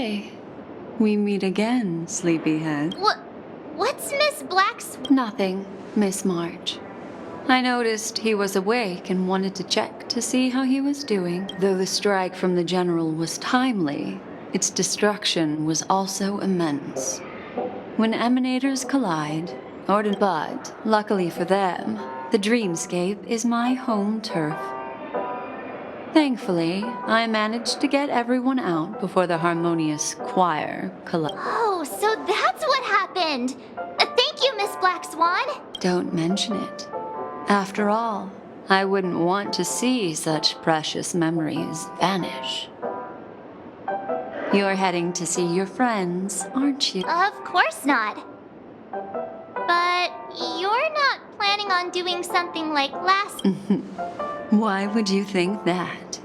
Hooray! We meet again, sleepyhead. What's Miss Black's... Nothing, Miss March. I noticed he was awake and wanted to check to see how he was doing. Though the strike from the General was timely, its destruction was also immense. When emanators collide, but luckily for them, the dreamscape is my home turf. Thankfully, I managed to get everyone out before the harmonious choir collided. Oh, so that's what happened! Thank you, Miss Black Swan! Don't mention it. After all, I wouldn't want to see such precious memories vanish. You're heading to see your friends, aren't you? Of course not. But you're not planning on doing something like last... Why would you think that?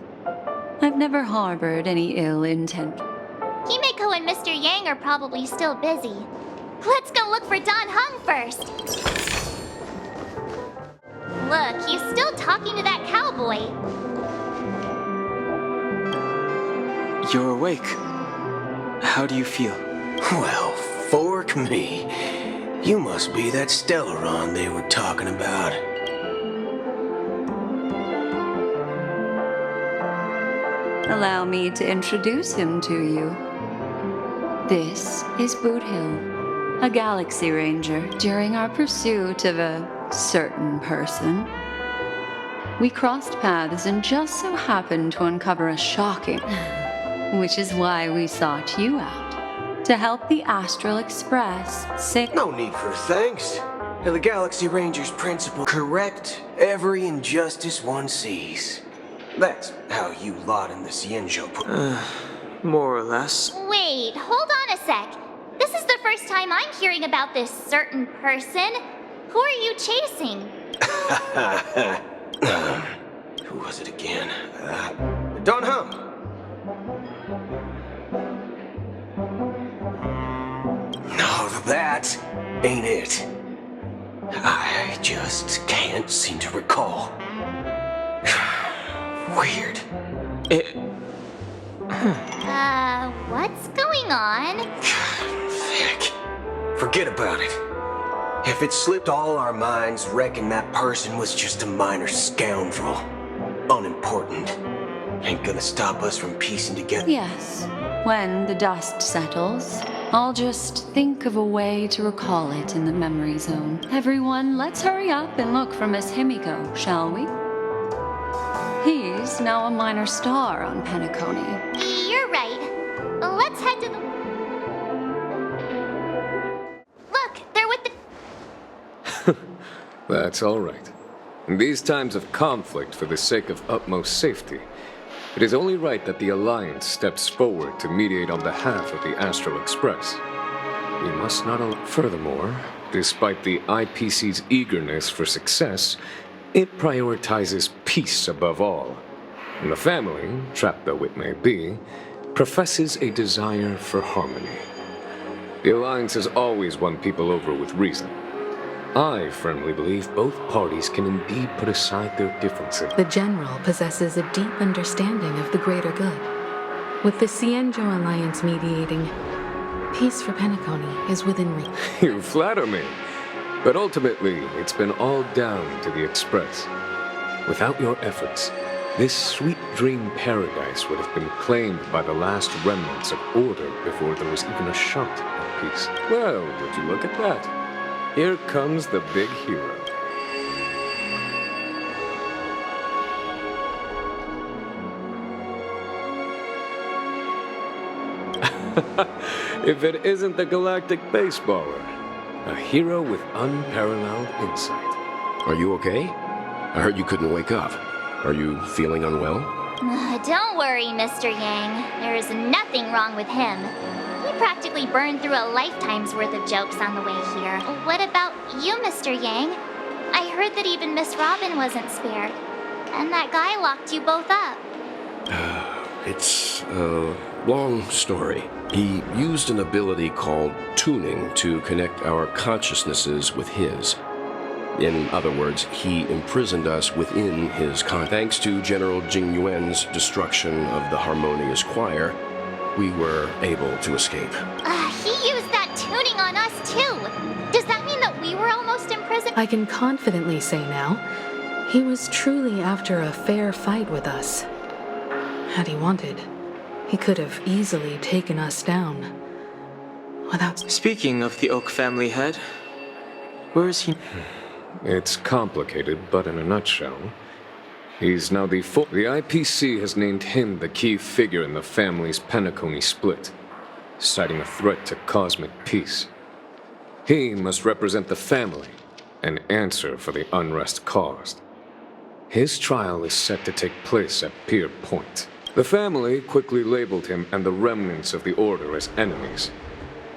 I've never harbored any ill intent. Himeko and Mr. Yang are probably still busy. Let's go look for Don Hung first. Look, he's still talking to that cowboy. You're awake. How do you feel? Well, fork me. You must be that Stellaron they were talking about. Allow me to introduce him to you. This is Boot Hill, a Galaxy Ranger. During our pursuit of a certain person, we crossed paths and just so happened to uncover a shocking, which is why we sought you out, to help the Astral Express sail. No need for thanks. The Galaxy Ranger's principle: correct every injustice one sees. That's how you lot in the Cienjo put. More or less. Wait, hold on a sec. This is the first time I'm hearing about this certain person. Who are you chasing? Who was it again? Don Hum. No, that ain't it. I just can't seem to recall. Weird. What's going on? Heck. Forget about it. If it slipped all our minds, reckon that person was just a minor scoundrel. Unimportant. Ain't gonna stop us from piecing together. Yes, when the dust settles, I'll just think of a way to recall it in the memory zone. Everyone, let's hurry up and look for Miss Himiko, shall we? He's now a minor star on Penacony. You're right. Let's head to the... Look, they're with the... That's all right. In these times of conflict, for the sake of utmost safety, it is only right that the Alliance steps forward to mediate on behalf of the Astral Express. We must not allow... Furthermore, despite the IPC's eagerness for success, it prioritizes peace above all. And the family, trapped though it may be, professes a desire for harmony. The Alliance has always won people over with reason. I firmly believe both parties can indeed put aside their differences. The General possesses a deep understanding of the greater good. With the Cienjo Alliance mediating, peace for Penacony is within reach. You flatter me. But ultimately, it's been all down to the Express. Without your efforts, this sweet dream paradise would have been claimed by the last remnants of order before there was even a shot at peace. Well, would you look at that? Here comes the big hero. If it isn't the galactic baseballer. A hero with unparalleled insight. Are you okay? I heard you couldn't wake up. Are you feeling unwell? Don't worry, Mr. Yang. There is nothing wrong with him. He practically burned through a lifetime's worth of jokes on the way here. What about you, Mr. Yang? I heard that even Miss Robin wasn't spared. And that guy locked you both up. It's a long story. He used an ability called tuning to connect our consciousnesses with his. In other words, he imprisoned us within his Thanks to General Jing Yuan's destruction of the harmonious choir, we were able to escape. He used that tuning on us too. Does that mean that we were almost imprisoned? I can confidently say now, he was truly after a fair fight with us. Had he wanted, he could have easily taken us down. Without... Speaking of the Oak family head, where is he? It's complicated, but in a nutshell, he's now the IPC has named him the key figure in the family's Penacony split, citing a threat to cosmic peace. He must represent the family and answer for the unrest caused. His trial is set to take place at Pier Point. The family quickly labeled him and the remnants of the Order as enemies,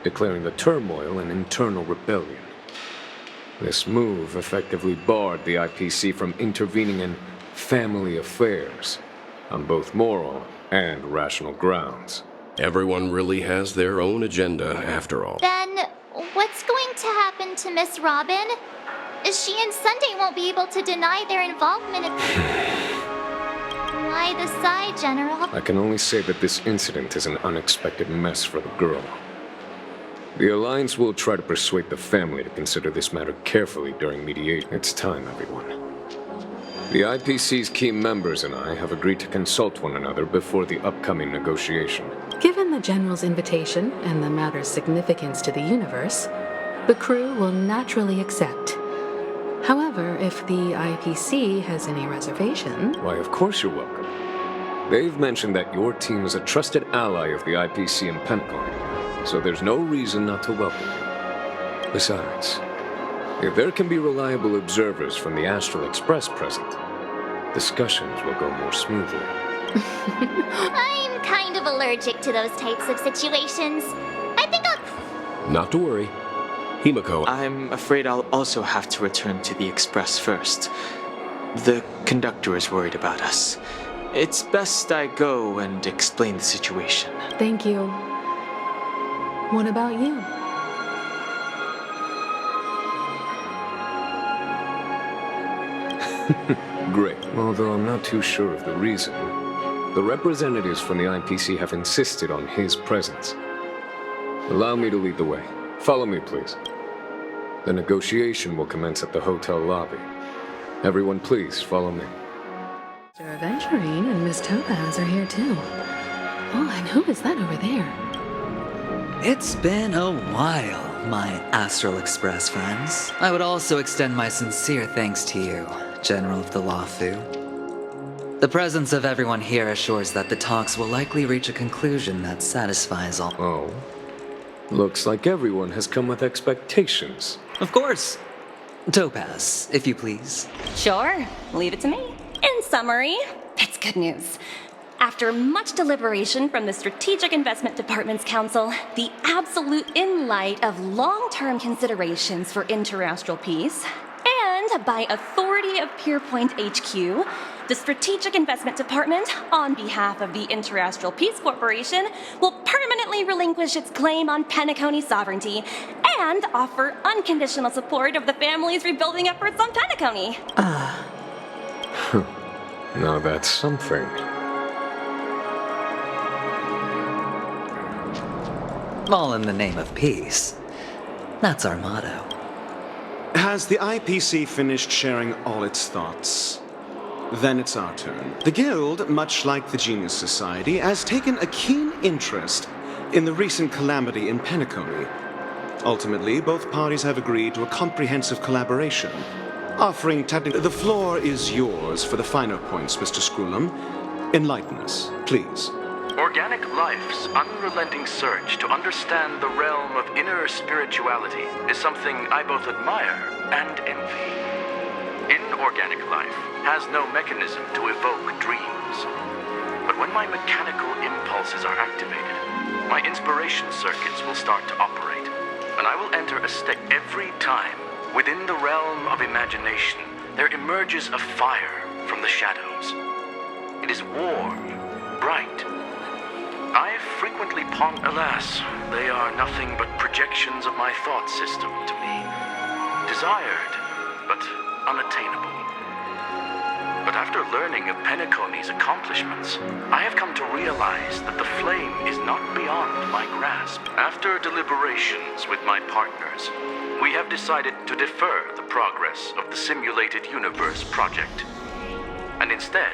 declaring the turmoil an internal rebellion. This move effectively barred the IPC from intervening in family affairs on both moral and rational grounds. Everyone really has their own agenda, after all. Then what's going to happen to Miss Robin? She and Sunday won't be able to deny their involvement in... Why the sigh, General? I can only say that this incident is an unexpected mess for the girl. The Alliance will try to persuade the family to consider this matter carefully during mediation. It's time, everyone. The IPC's key members and I have agreed to consult one another before the upcoming negotiation. Given the General's invitation and the matter's significance to the universe, the crew will naturally accept. However, if the IPC has any reservations... Why, of course you're welcome. They've mentioned that your team is a trusted ally of the IPC in Penacony, so there's no reason not to welcome you. Besides, if there can be reliable observers from the Astral Express present, discussions will go more smoothly. I'm kind of allergic to those types of situations. I think I'll... Not to worry. Himiko, I'm afraid I'll also have to return to the Express first. The conductor is worried about us. It's best I go and explain the situation. Thank you. What about you? Great. Although I'm not too sure of the reason. The representatives from the IPC have insisted on his presence. Allow me to lead the way. Follow me, please. The negotiation will commence at the hotel lobby. Everyone, please follow me. Mr. Aventurine and Miss Topaz are here too. Oh, and who is that over there? It's been a while, my Astral Express friends. I would also extend my sincere thanks to you, General of the Lawfu. The presence of everyone here assures that the talks will likely reach a conclusion that satisfies all. Oh. Looks like everyone has come with expectations. Of course. Topaz, if you please. Sure, leave it to me. In summary, it's good news. After much deliberation from the Strategic Investment Department's Council, the absolute in light of long-term considerations for interastral peace, and by authority of Pierpoint HQ, the Strategic Investment Department, on behalf of the Interastral Peace Corporation, will permanently relinquish its claim on Penacony sovereignty and offer unconditional support of the family's rebuilding efforts on Penacony. Now that's something. All in the name of peace. That's our motto. Has the IPC finished sharing all its thoughts? Then it's our turn. The Guild, much like the Genius Society, has taken a keen interest in the recent calamity in Penacony. Ultimately, both parties have agreed to a comprehensive collaboration, offering technical... The floor is yours for the finer points, Mr. Screwlum. Enlighten us, please. Organic life's unrelenting search to understand the realm of inner spirituality is something I both admire and envy. Inorganic life has no mechanism to evoke dreams. But when my mechanical impulses are activated, my inspiration circuits will start to operate, and I will enter a state every time. Within the realm of imagination, there emerges a fire from the shadows. It is warm, bright. I frequently ponder, alas, they are nothing but projections of my thought system to me. Desired, but unattainable. But after After learning of Penacony's accomplishments, I have come to realize that the flame is not beyond my grasp. After deliberations with my partners, we have decided to defer the progress of the Simulated Universe project, and instead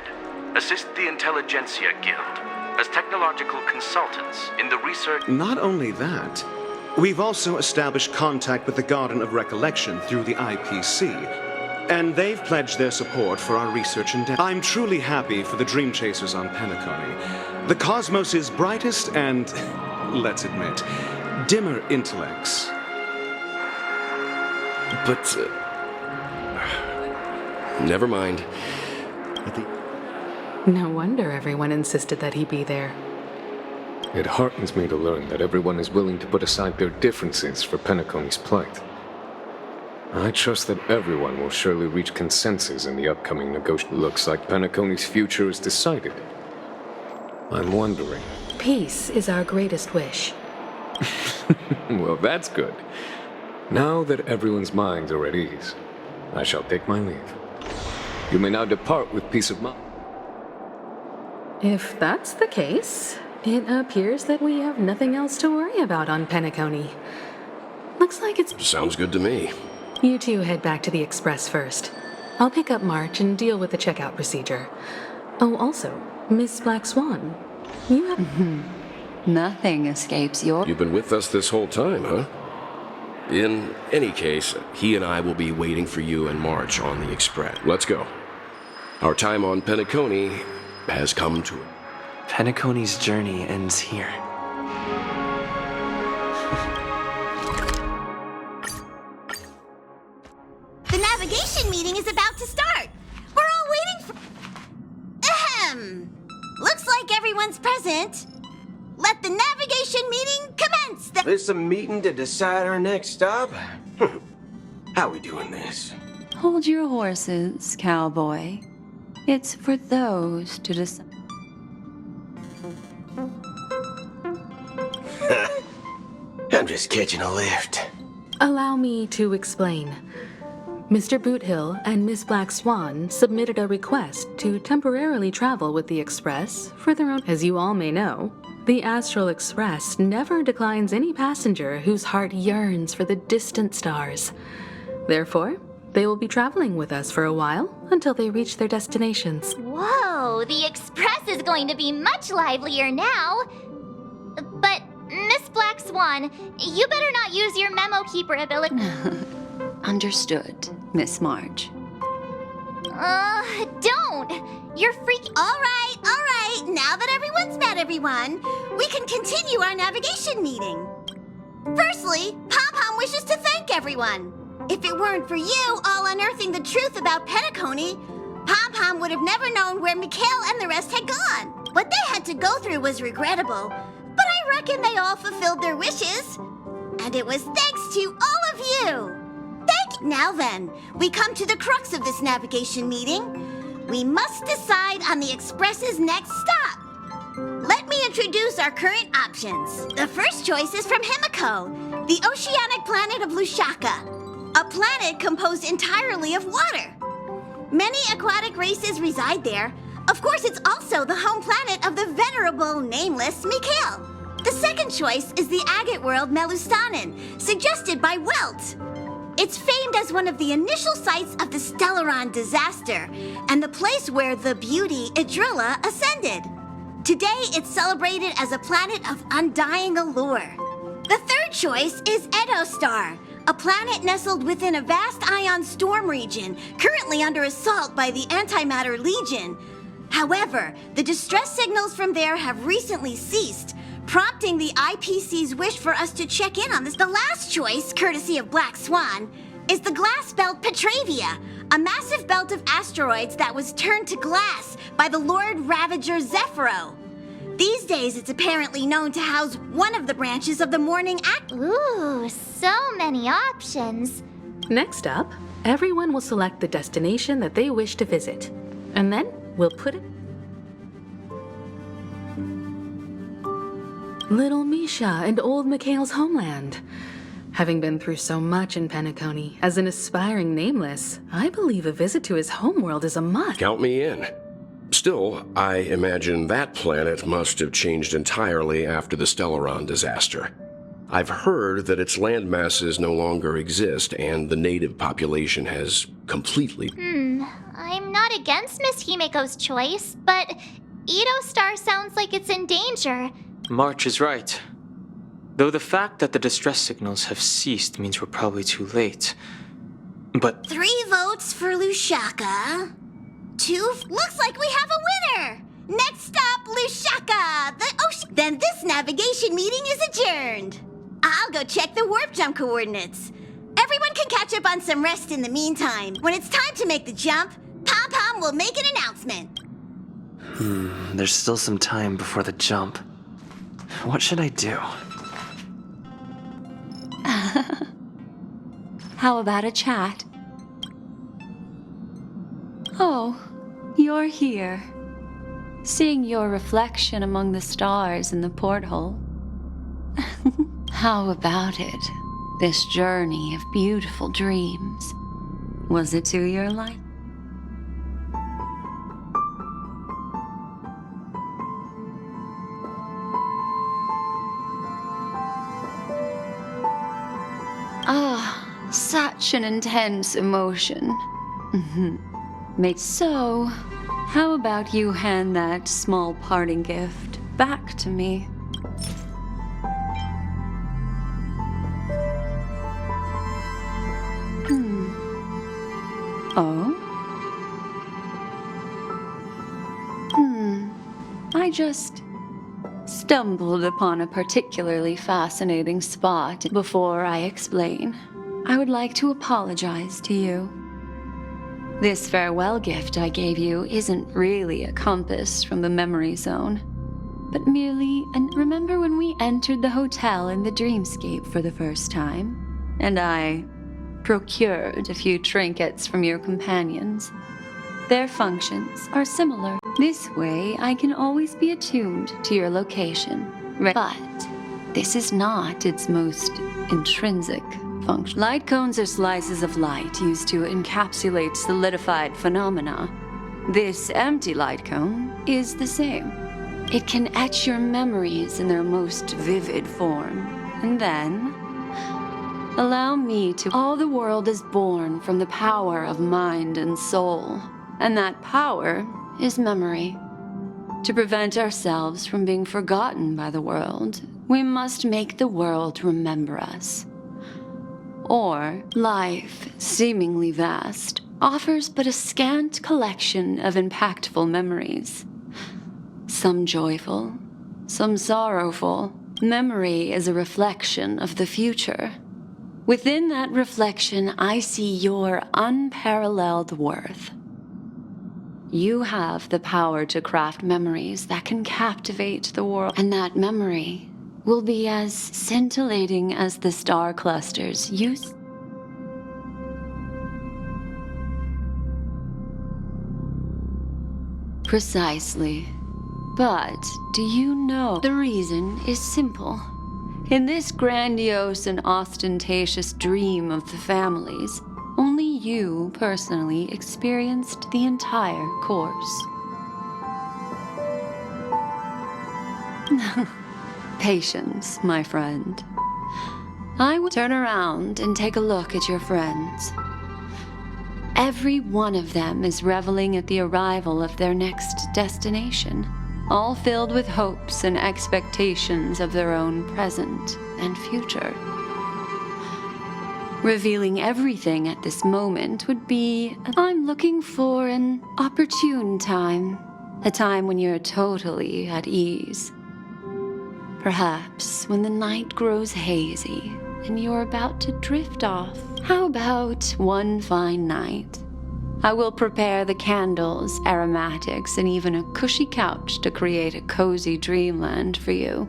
assist the Intelligentsia Guild as technological consultants in the research. Not only that, we've also established contact with the Garden of Recollection through the IPC, and they've pledged their support for our research endeavor. I'm truly happy for the Dream Chasers on Penacony. The cosmos' brightest and, let's admit, dimmer intellects. But, never mind. No wonder everyone insisted that he be there. It heartens me to learn that everyone is willing to put aside their differences for Penacony's plight. I trust that everyone will surely reach consensus in the upcoming negotiation. Looks like Penacony's future is decided. I'm wondering. Peace is our greatest wish. Well, that's good. Now that everyone's minds are at ease, I shall take my leave. You may now depart with peace of mind. If that's the case, it appears that we have nothing else to worry about on Penacony. Looks like it's... Sounds good to me. You two head back to the Express first. I'll pick up March and deal with the checkout procedure. Oh, also, Miss Black Swan, you have... Nothing escapes your... You've been with us this whole time, huh? In any case, he and I will be waiting for you and March on the Express. Let's go. Our time on Penacony has come to... Penacony's journey ends here. The navigation meeting is about to start. We're all waiting for... Ahem. Looks like everyone's present. Let the navigation meeting commence. This a meeting to decide our next stop? How we doing this? Hold your horses, cowboy. It's for those to decide. I'm just catching a lift. Allow me to explain. Mr. Boothill and Miss Black Swan submitted a request to temporarily travel with the Express for their own... As you all may know, the Astral Express never declines any passenger whose heart yearns for the distant stars. Therefore, they will be traveling with us for a while until they reach their destinations. Whoa, the Express is going to be much livelier now. But, Miss Black Swan, you better not use your memo keeper ability. Understood, Miss March. Don't! You're freaking... All right. Now that everyone's met everyone, we can continue our navigation meeting. Firstly, Pom-Pom wishes to thank everyone. If it weren't for you all unearthing the truth about Penacony, Pom-Pom would have never known where Mikhail and the rest had gone. What they had to go through was regrettable, but I reckon they all fulfilled their wishes. And it was thanks to all of you. Now then, we come to the crux of this navigation meeting. We must decide on the Express's next stop. Let me introduce our current options. The first choice is from Himiko, the oceanic planet of Lushaka, a planet composed entirely of water. Many aquatic races reside there. Of course, it's also the home planet of the venerable, nameless Mikhail. The second choice is the agate world Melustanen, suggested by Welt. It's famed as one of the initial sites of the Stellaron disaster and the place where the beauty Idrilla ascended. Today, it's celebrated as a planet of undying allure. The third choice is Edo Star, a planet nestled within a vast ion storm region, currently under assault by the Antimatter Legion. However, the distress signals from there have recently ceased, prompting the IPC's wish for us to check in on this. The last choice, courtesy of Black Swan, is the glass belt Petravia, a massive belt of asteroids that was turned to glass by the Lord Ravager Zephyro. These days, it's apparently known to house one of the branches of the Morning Act. Ooh, so many options. Next up, everyone will select the destination that they wish to visit. And then we'll put it... Little Misha and old Mikhail's homeland. Having been through so much in Penacony, as an aspiring nameless, I believe a visit to his homeworld is a must. Count me in. Still, I imagine that planet must have changed entirely after the Stellaron disaster. I've heard that its land masses no longer exist and the native population has completely... I'm not against Miss Himiko's choice, but Edo Star sounds like it's in danger. March is right. Though the fact that the distress signals have ceased means we're probably too late. But 3 votes for Lushaka. 2. Looks like we have a winner. Next stop, Lushaka, the ocean. Then this navigation meeting is adjourned. I'll go check the warp jump coordinates. Everyone can catch up on some rest in the meantime. When it's time to make the jump, Pom-Pom will make an announcement. There's still some time before the jump. What should I do? How about a chat? Oh, you're here. Seeing your reflection among the stars in the porthole. How about it? This journey of beautiful dreams. Was it to your liking? Such an intense emotion. So, how about you hand that small parting gift back to me? Oh? I just stumbled upon a particularly fascinating spot. Before I explain, I would like to apologize to you. This farewell gift I gave you isn't really a compass from the memory zone, but merely remember when we entered the hotel in the dreamscape for the first time, and I procured a few trinkets from your companions. Their functions are similar. This way, I can always be attuned to your location. But this is not its most intrinsic function. Light cones are slices of light used to encapsulate solidified phenomena. This empty light cone is the same. It can etch your memories in their most vivid form, and then allow me to... All the world is born from the power of mind and soul, and that power is memory. To prevent ourselves from being forgotten by the world, we must make the world remember us. Or, life, seemingly vast, offers but a scant collection of impactful memories. Some joyful, some sorrowful. Memory is a reflection of the future. Within that reflection, I see your unparalleled worth. You have the power to craft memories that can captivate the world, and that memory will be as scintillating as the star clusters used. Precisely. But do you know the reason is simple? In this grandiose and ostentatious dream of the families, only you personally experienced the entire course. Patience, my friend. I will turn around and take a look at your friends. Every one of them is reveling at the arrival of their next destination, all filled with hopes and expectations of their own present and future. Revealing everything at this moment would be, I'm looking for an opportune time, a time when you're totally at ease. Perhaps when the night grows hazy and you're about to drift off. How about one fine night? I will prepare the candles, aromatics, and even a cushy couch to create a cozy dreamland for you.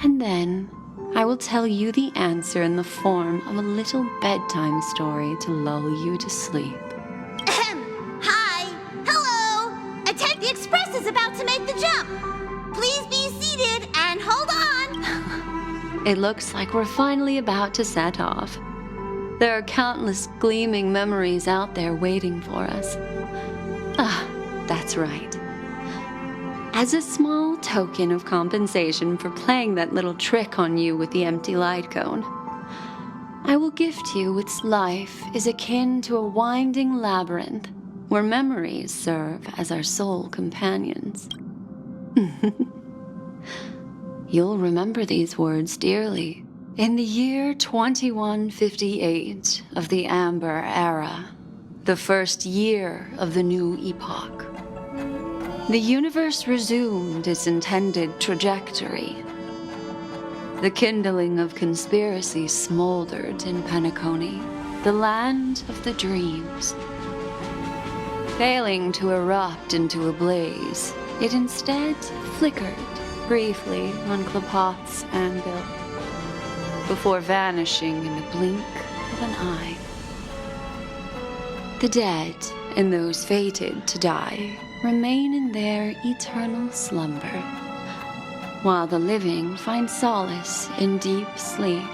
And then I will tell you the answer in the form of a little bedtime story to lull you to sleep. Hi! Hello! Attend, the express is about to make the jump! Please be seated and hold on! It looks like we're finally about to set off. There are countless gleaming memories out there waiting for us. Ah, that's right. As a small token of compensation for playing that little trick on you with the empty light cone, I will gift you its life is akin to a winding labyrinth where memories serve as our sole companions. You'll remember these words dearly. In the year 2158 of the Amber Era, the first year of the new epoch, the universe resumed its intended trajectory. The kindling of conspiracy smoldered in Penacony, the land of the dreams. Failing to erupt into a blaze, it instead flickered briefly on Klapoth's anvil, before vanishing in the blink of an eye. The dead and those fated to die remain in their eternal slumber, while the living find solace in deep sleep.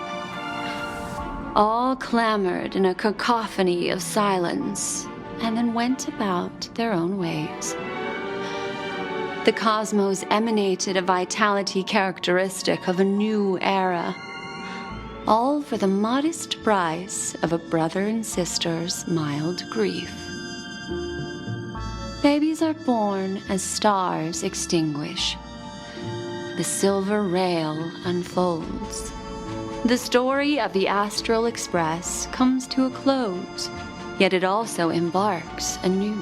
All clamored in a cacophony of silence, and then went about their own ways. The cosmos emanated a vitality characteristic of a new era, all for the modest price of a brother and sister's mild grief. Babies are born as stars extinguish. The silver rail unfolds. The story of the Astral Express comes to a close, yet it also embarks anew.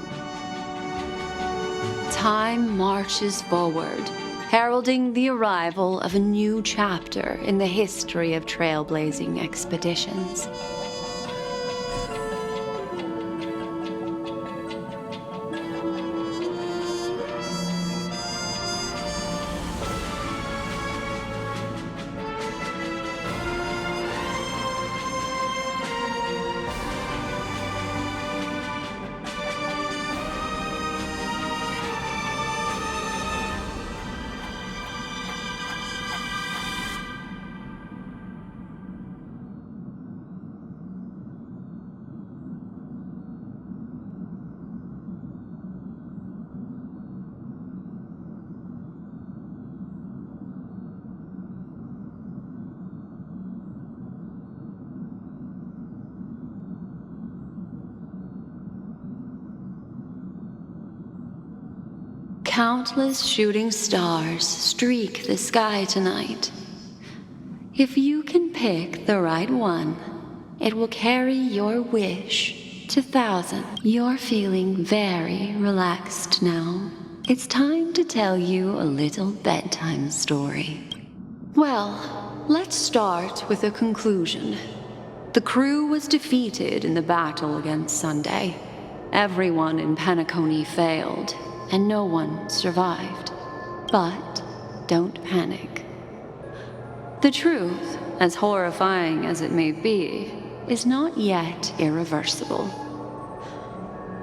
Time marches forward, heralding the arrival of a new chapter in the history of trailblazing expeditions. Countless shooting stars streak the sky tonight. If you can pick the right one, it will carry your wish to thousands. You're feeling very relaxed now. It's time to tell you a little bedtime story. Well, let's start with a conclusion. The crew was defeated in the battle against Sunday. Everyone in Penacony failed, and no one survived. But don't panic. The truth, as horrifying as it may be, is not yet irreversible.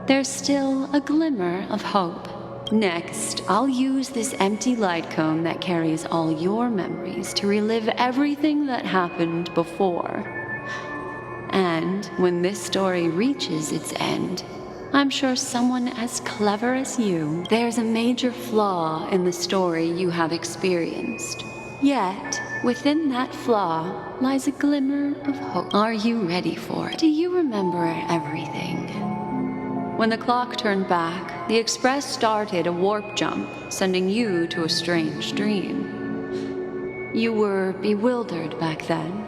There's still a glimmer of hope. Next, I'll use this empty light cone that carries all your memories to relive everything that happened before. And when this story reaches its end, I'm sure someone as clever as you, there's a major flaw in the story you have experienced. Yet, within that flaw lies a glimmer of hope. Are you ready for it? Do you remember everything? When the clock turned back, the Express started a warp jump, sending you to a strange dream. You were bewildered back then,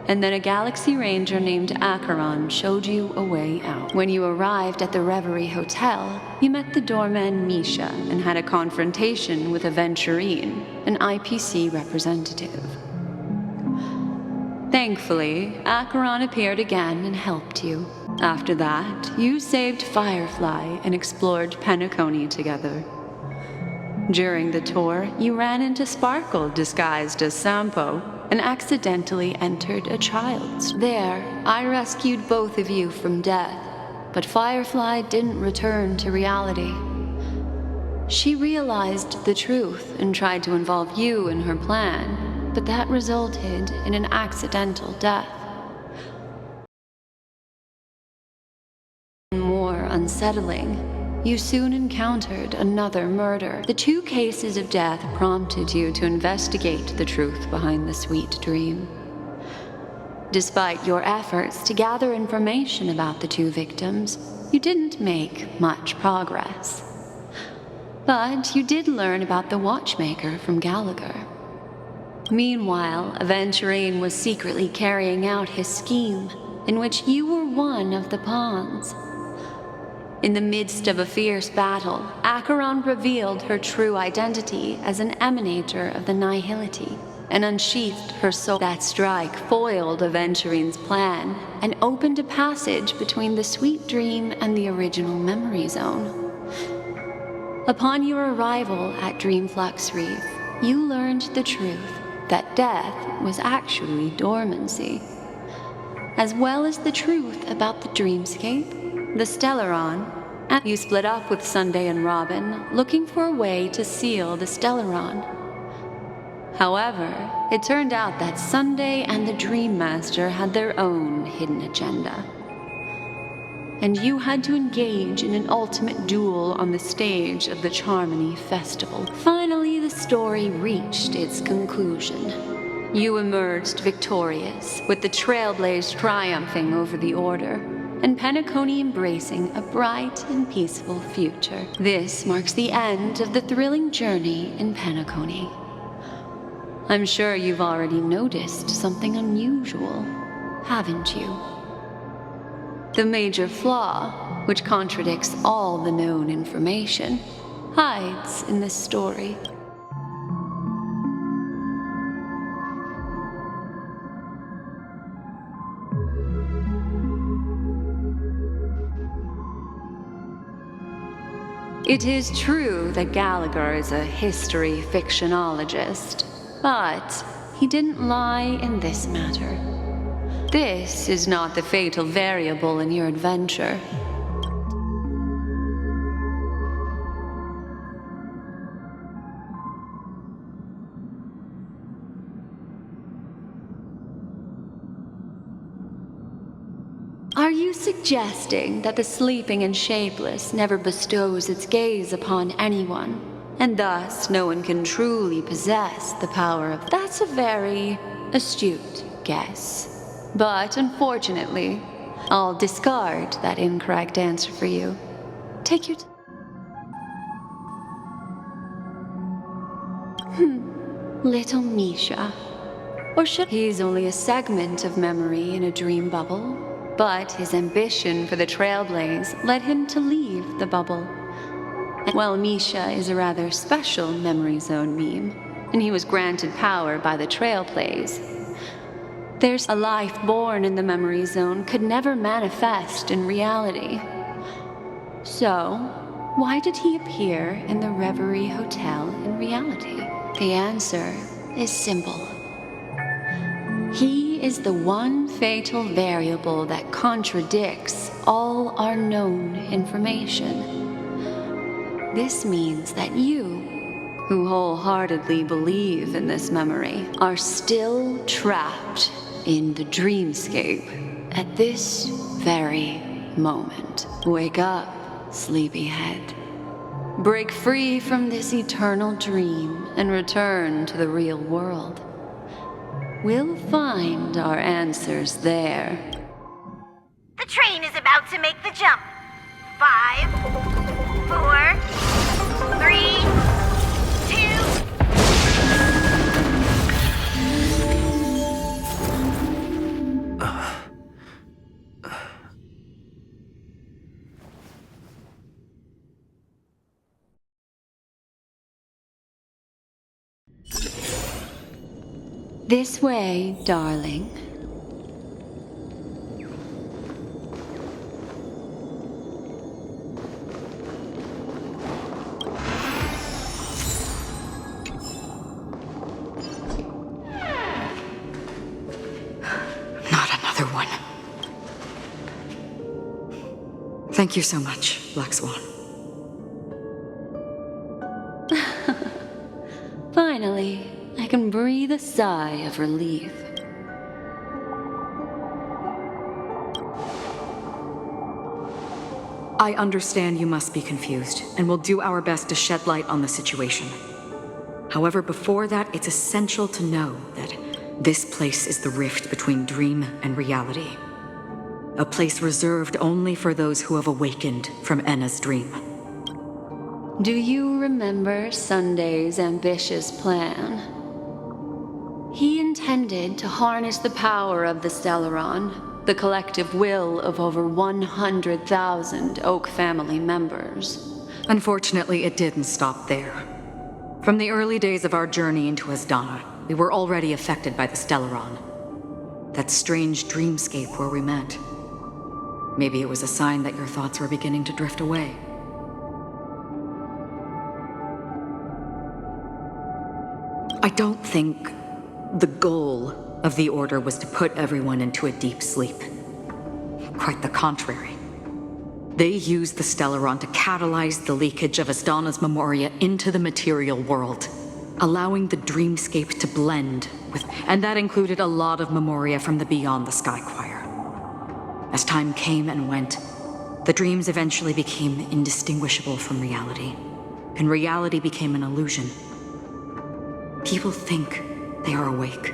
and then a Galaxy Ranger named Acheron showed you a way out. When you arrived at the Reverie Hotel, you met the doorman Misha and had a confrontation with a Venturine, an IPC representative. Thankfully, Acheron appeared again and helped you. After that, you saved Firefly and explored Penacony together. During the tour, you ran into Sparkle disguised as Sampo and accidentally entered a child's. There, I rescued both of you from death, but Firefly didn't return to reality. She realized the truth and tried to involve you in her plan, but that resulted in an accidental death. More unsettling, you soon encountered another murder. The 2 cases of death prompted you to investigate the truth behind the sweet dream. Despite your efforts to gather information about the 2 victims, you didn't make much progress. But you did learn about the watchmaker from Gallagher. Meanwhile, Aventurine was secretly carrying out his scheme, in which you were one of the pawns. In the midst of a fierce battle, Acheron revealed her true identity as an emanator of the Nihility, and unsheathed her soul. That strike foiled Aventurine's plan and opened a passage between the sweet dream and the original memory zone. Upon your arrival at Dreamflux Reef, you learned the truth that death was actually dormancy, as well as the truth about the dreamscape, the Stellaron, and you split up with Sunday and Robin, looking for a way to seal the Stellaron. However, it turned out that Sunday and the Dream Master had their own hidden agenda, and you had to engage in an ultimate duel on the stage of the Charmony Festival. Finally, the story reached its conclusion. You emerged victorious, with the Trailblaze triumphing over the Order, and Penacony embracing a bright and peaceful future. This marks the end of the thrilling journey in Penacony. I'm sure you've already noticed something unusual, haven't you? The major flaw, which contradicts all the known information, hides in this story. It is true that Gallagher is a history fictionologist, but he didn't lie in this matter. This is not the fatal variable in your adventure. Are you suggesting that the sleeping and shapeless never bestows its gaze upon anyone, and thus no one can truly possess the power of... That's a very astute guess. But unfortunately, I'll discard that incorrect answer for you. Take your Little Misha. Or should... He's only a segment of memory in a dream bubble, but his ambition for the Trailblaze led him to leave the bubble. And while Misha is a rather special memory zone meme, and he was granted power by the Trailblaze, there's a life born in the memory zone could never manifest in reality. So, why did he appear in the Reverie Hotel in reality? The answer is simple. He is the one fatal variable that contradicts all our known information. This means that you, who wholeheartedly believe in this memory, are still trapped in the dreamscape at this very moment. Wake up, sleepyhead. Break free from this eternal dream and return to the real world. We'll find our answers there. The train is about to make the jump. 5, 4, 3, 2. This way, darling. Not another one. Thank you so much, Black Swan. Finally, I can breathe a sigh of relief. I understand you must be confused, and will do our best to shed light on the situation. However, before that, it's essential to know that this place is the rift between dream and reality. A place reserved only for those who have awakened from Enna's dream. Do you remember Sunday's ambitious plan? He intended to harness the power of the Stellaron, the collective will of over 100,000 Oak family members. Unfortunately, it didn't stop there. From the early days of our journey into Asdana, we were already affected by the Stellaron. That strange dreamscape where we met. Maybe it was a sign that your thoughts were beginning to drift away. I don't think the goal of the Order was to put everyone into a deep sleep. Quite the contrary. They used the Stellaron to catalyze the leakage of Asdana's memoria into the material world, allowing the dreamscape to blend with, and that included a lot of memoria from the Beyond the Sky Choir. As time came and went, the dreams eventually became indistinguishable from reality, and reality became an illusion. People think they are awake,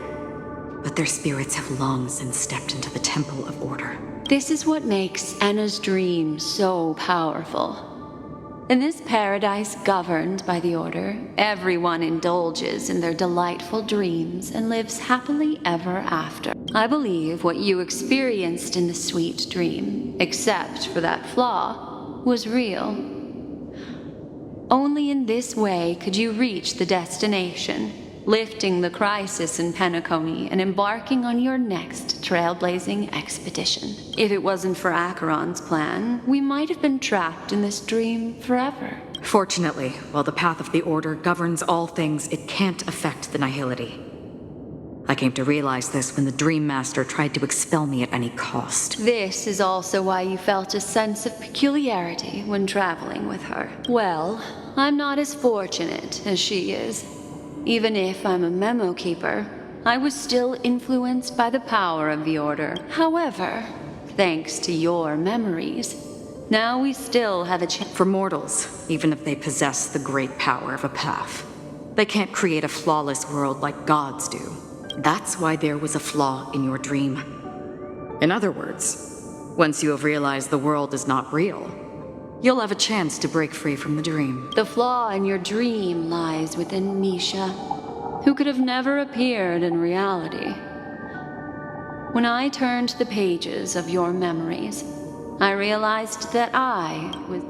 but their spirits have long since stepped into the Temple of Order. This is what makes Enna's dream so powerful. In this paradise governed by the Order, everyone indulges in their delightful dreams and lives happily ever after. I believe what you experienced in the sweet dream, except for that flaw, was real. Only in this way could you reach the destination, lifting the crisis in Penacony and embarking on your next trailblazing expedition. If it wasn't for Acheron's plan, we might have been trapped in this dream forever. Fortunately, while the path of the Order governs all things, it can't affect the Nihility. I came to realize this when the Dream Master tried to expel me at any cost. This is also why you felt a sense of peculiarity when traveling with her. Well, I'm not as fortunate as she is. Even if I'm a memo keeper, I was still influenced by the power of the Order. However, thanks to your memories, now we still have a chance. For mortals, even if they possess the great power of a path, they can't create a flawless world like gods do. That's why there was a flaw in your dream. In other words, once you have realized the world is not real, you'll have a chance to break free from the dream. The flaw in your dream lies within Misha, who could have never appeared in reality. When I turned the pages of your memories, I realized that I was...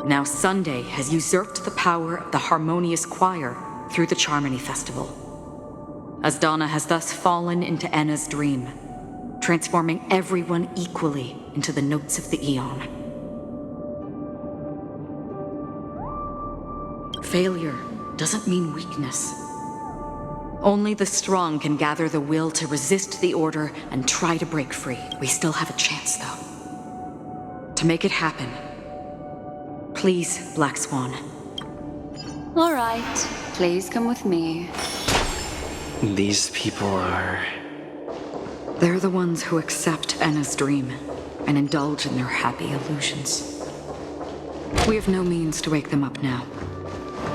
Now Sunday has usurped the power of the Harmonious Choir through the Charmony Festival. Asdana has thus fallen into Enna's dream, transforming everyone equally into the notes of the Aeon. Failure doesn't mean weakness. Only the strong can gather the will to resist the Order and try to break free. We still have a chance, though. To make it happen, please, Black Swan. All right, please come with me. These people are... They're the ones who accept Enna's dream and indulge in their happy illusions. We have no means to wake them up now.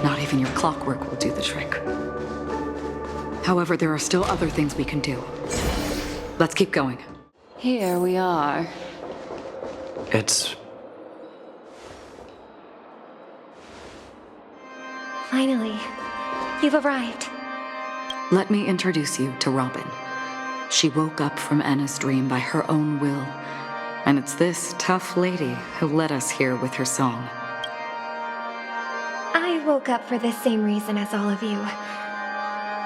Not even your clockwork will do the trick. However, there are still other things we can do. Let's keep going. Here we are. It's... Finally, you've arrived. Let me introduce you to Robin. She woke up from Enna's dream by her own will, and it's this tough lady who led us here with her song. I woke up for the same reason as all of you.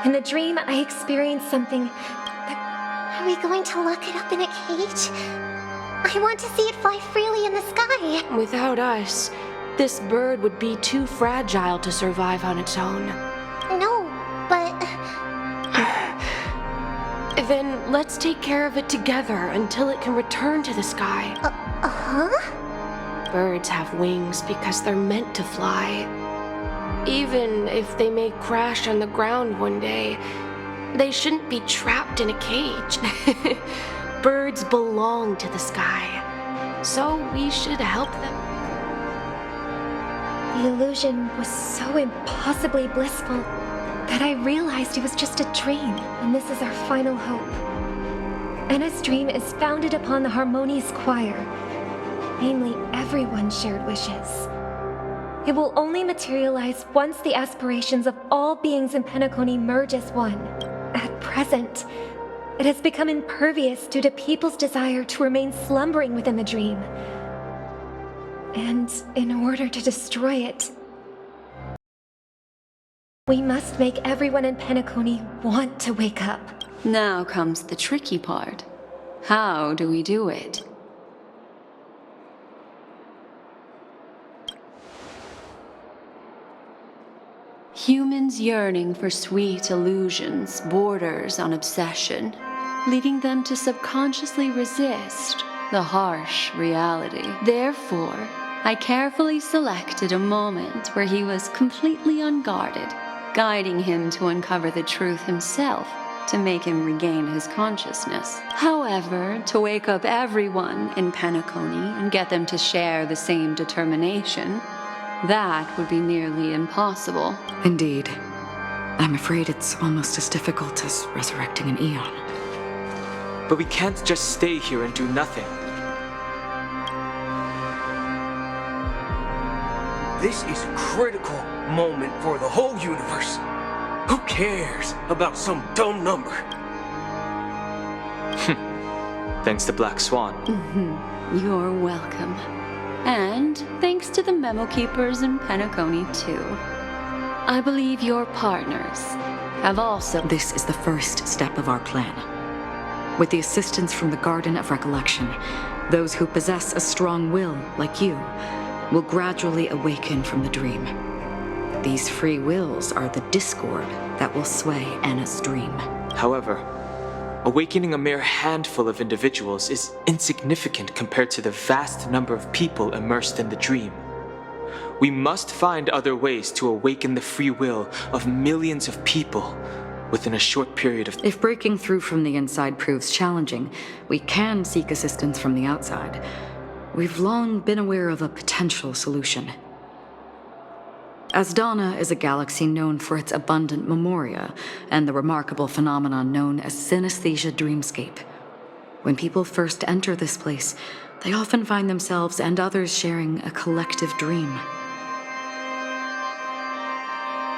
In the dream, I experienced something that... Are we going to lock it up in a cage? I want to see it fly freely in the sky. Without us, this bird would be too fragile to survive on its own. No, but... Then let's take care of it together until it can return to the sky. Huh? Birds have wings because they're meant to fly. Even if they may crash on the ground one day, they shouldn't be trapped in a cage. Birds belong to the sky, so we should help them. The illusion was so impossibly blissful that I realized it was just a dream, and this is our final hope. Anna's dream is founded upon the harmonious choir, namely everyone's shared wishes. It will only materialize once the aspirations of all beings in Penacony merge as one. At present, it has become impervious due to people's desire to remain slumbering within the dream. And in order to destroy it, we must make everyone in Penacony want to wake up. Now comes the tricky part. How do we do it? Humans yearning for sweet illusions borders on obsession, leading them to subconsciously resist the harsh reality. Therefore, I carefully selected a moment where he was completely unguarded, guiding him to uncover the truth himself to make him regain his consciousness. However, to wake up everyone in Penacony and get them to share the same determination, that would be nearly impossible. Indeed. I'm afraid it's almost as difficult as resurrecting an eon. But we can't just stay here and do nothing. This is a critical moment for the whole universe. Who cares about some dumb number? Thanks to Black Swan. You're welcome. And thanks to the memo keepers in Penacony, too. I believe your partners have also... This is the first step of our plan. With the assistance from the Garden of Recollection, those who possess a strong will, like you, will gradually awaken from the dream. These free wills are the discord that will sway Anna's dream. However, awakening a mere handful of individuals is insignificant compared to the vast number of people immersed in the dream. We must find other ways to awaken the free will of millions of people within a short period of... If breaking through from the inside proves challenging, we can seek assistance from the outside. We've long been aware of a potential solution. Asdana is a galaxy known for its abundant memoria and the remarkable phenomenon known as synesthesia dreamscape. When people first enter this place, they often find themselves and others sharing a collective dream.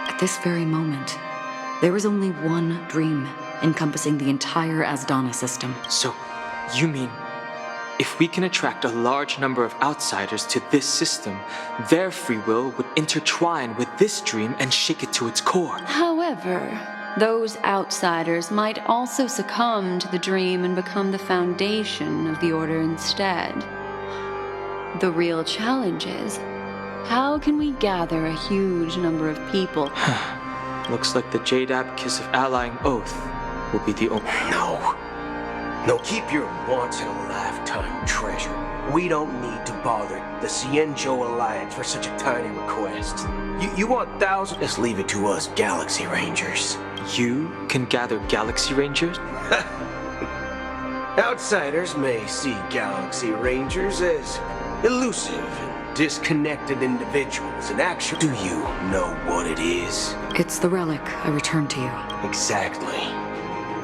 At this very moment, there is only one dream encompassing the entire Asdana system. So, you mean, if we can attract a large number of outsiders to this system, their free will would intertwine with this dream and shake it to its core. However, those outsiders might also succumb to the dream and become the foundation of the Order instead. The real challenge is, how can we gather a huge number of people? Looks like the Jade Abacus of Allying Oath will be the only... No, keep your once-in-a-lifetime treasure. We don't need to bother the Cienjo Alliance for such a tiny request. You want thousands? Just leave it to us Galaxy Rangers. You can gather Galaxy Rangers? Outsiders may see Galaxy Rangers as elusive and disconnected individuals. And actually, do you know what it is? It's the relic I returned to you. Exactly.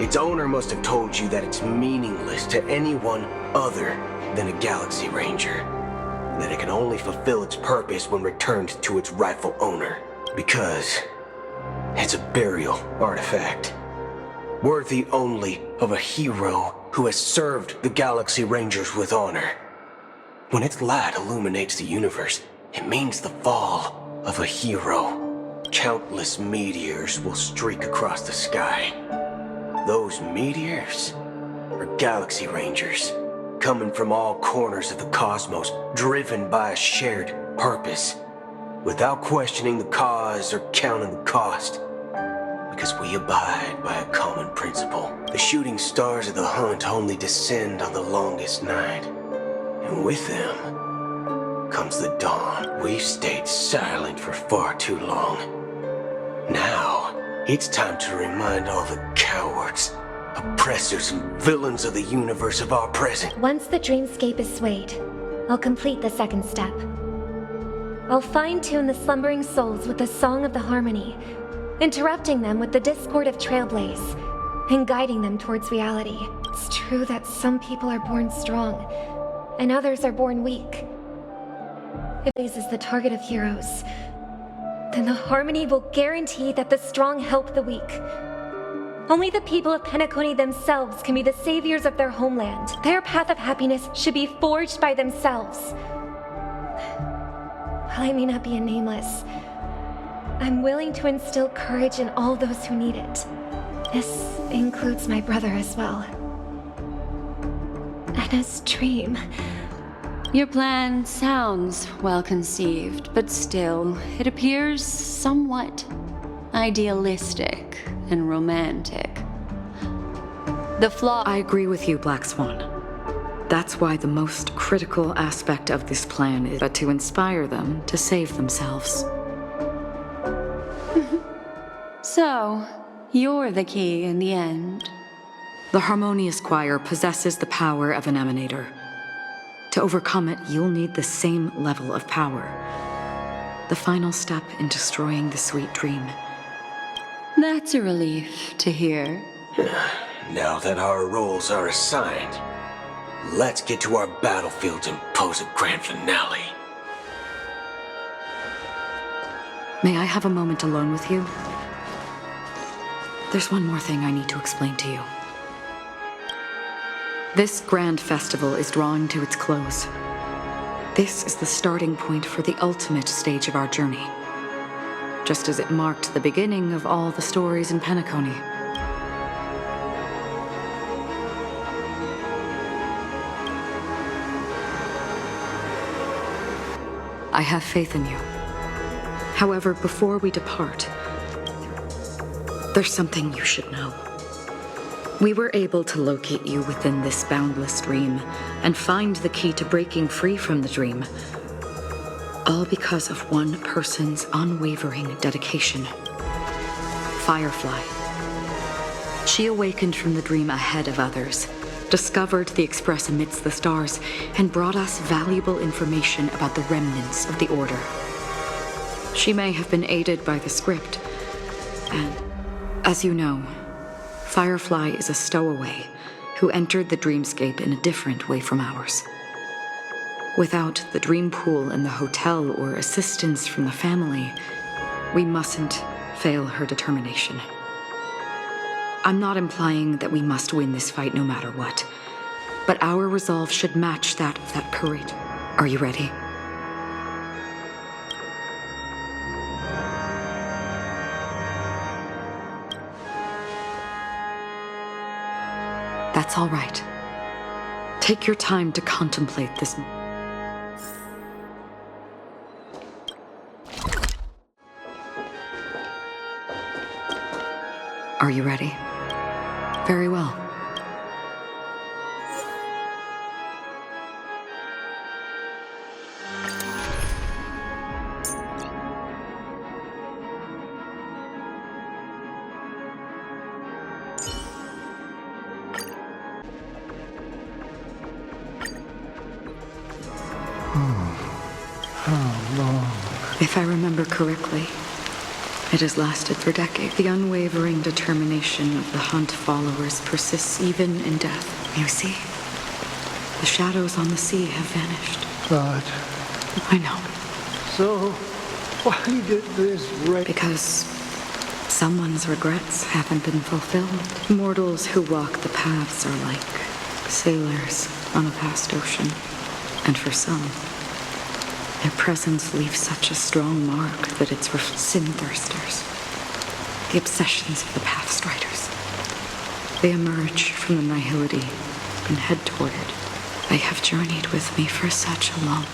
Its owner must have told you that it's meaningless to anyone other than a Galaxy Ranger, and that it can only fulfill its purpose when returned to its rightful owner, because it's a burial artifact, worthy only of a hero who has served the Galaxy Rangers with honor. When its light illuminates the universe, it means the fall of a hero. Countless meteors will streak across the sky. Those meteors are Galaxy Rangers, coming from all corners of the cosmos, driven by a shared purpose, without questioning the cause or counting the cost, because we abide by a common principle. The shooting stars of the hunt only descend on the longest night, and with them comes the dawn. We've stayed silent for far too long. Now, it's time to remind all the cowards, oppressors, and villains of the universe of our present. Once the dreamscape is swayed, I'll complete the second step. I'll fine-tune the slumbering souls with the song of the harmony, interrupting them with the discord of Trailblaze, and guiding them towards reality. It's true that some people are born strong, and others are born weak. If Blaze is the target of heroes, then the harmony will guarantee that the strong help the weak. Only the people of Penacony themselves can be the saviors of their homeland. Their path of happiness should be forged by themselves. While I may not be a nameless, I'm willing to instill courage in all those who need it. This includes my brother as well. And his dream. Your plan sounds well conceived, but still, it appears somewhat idealistic and romantic. The flaw— I agree with you, Black Swan. That's why the most critical aspect of this plan is to inspire them to save themselves. So, you're the key in the end. The Harmonious Choir possesses the power of an emanator. To overcome it, you'll need the same level of power. The final step in destroying the sweet dream. That's a relief to hear. Now that our roles are assigned, let's get to our battlefields and pose a grand finale. May I have a moment alone with you? There's one more thing I need to explain to you. This grand festival is drawing to its close. This is the starting point for the ultimate stage of our journey. Just as it marked the beginning of all the stories in Penacony. I have faith in you. However, before we depart, there's something you should know. We were able to locate you within this boundless dream and find the key to breaking free from the dream. All because of one person's unwavering dedication. Firefly. She awakened from the dream ahead of others, discovered the Express amidst the stars, and brought us valuable information about the remnants of the Order. She may have been aided by the script, and as you know, Firefly is a stowaway who entered the dreamscape in a different way from ours. Without the dream pool in the hotel or assistance from the family, we mustn't fail her determination. I'm not implying that we must win this fight no matter what, but our resolve should match that of that courage. Are you ready? That's all right. Take your time to contemplate this. Are you ready? Very well. If I remember correctly, it has lasted for decades. The unwavering determination of the Hunt followers persists even in death. You see, the shadows on the sea have vanished. But I know. So, why did this wreck? Because someone's regrets haven't been fulfilled. Mortals who walk the paths are like sailors on a vast ocean. And for some, their presence leaves such a strong mark that it's sin-thirsters, the obsessions of the Pathstriders. They emerge from the nihility and head toward it. They have journeyed with me for such a long...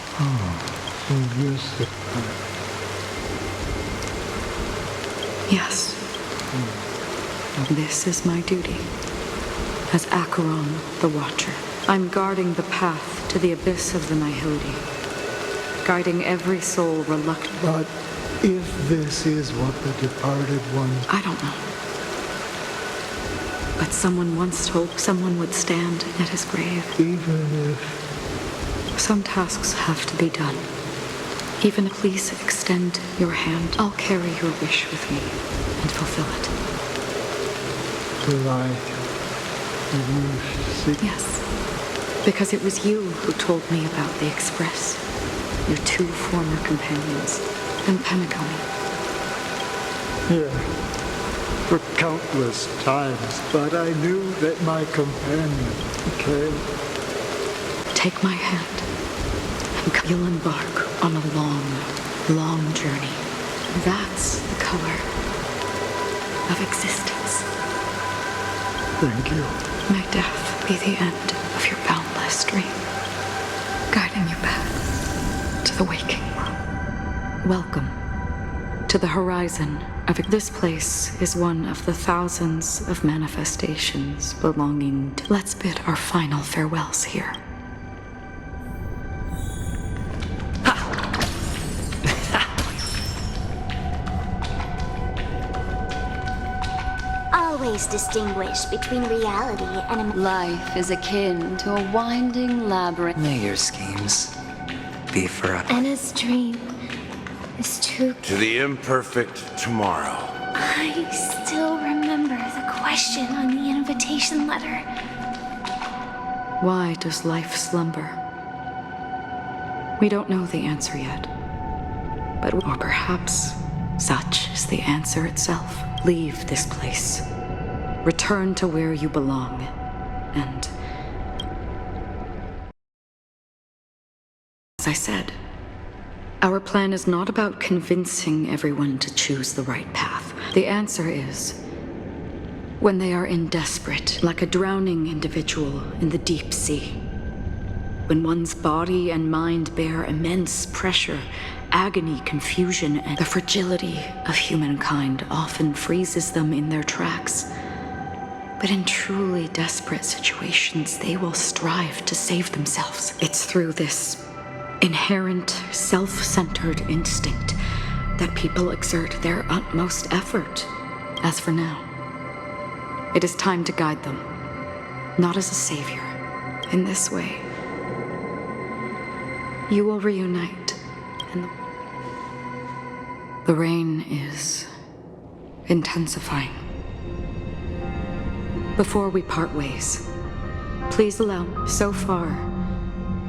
Yes. This is my duty as Acheron the Watcher. I'm guarding the path to the abyss of the Nihility, guiding every soul reluctant. But if this is what the departed one... I don't know. But someone once told someone would stand at his grave. Even if... Some tasks have to be done. Even if, please extend your hand. I'll carry your wish with me and fulfill it. Will I... Yes. Because it was you who told me about the Express. Your two former companions in Penacony. Yeah. For countless times. But I knew that my companion came. Take my hand. And you'll embark on a long, long journey. That's the color of existence. Thank you. May death be the end of your boundless dream, guiding you back to the waking world. Welcome to the horizon of this place is one of the thousands of manifestations belonging to. Let's bid our final farewells here. Always distinguish between reality and life is akin to a winding labyrinth. May your schemes be forever. Anna's dream is too... To the imperfect tomorrow. I still remember the question on the invitation letter. Why does life slumber? We don't know the answer yet. But, or perhaps, such is the answer itself. Leave this place. Return to where you belong. And, as I said, our plan is not about convincing everyone to choose the right path. The answer is when they are in desperate, like a drowning individual in the deep sea. When one's body and mind bear immense pressure, agony, confusion, and the fragility of humankind often freezes them in their tracks. But in truly desperate situations, they will strive to save themselves. It's through this inherent, self-centered instinct that people exert their utmost effort. As for now, it is time to guide them, not as a savior. In this way, you will reunite, and the rain is intensifying. Before we part ways, please allow. So far,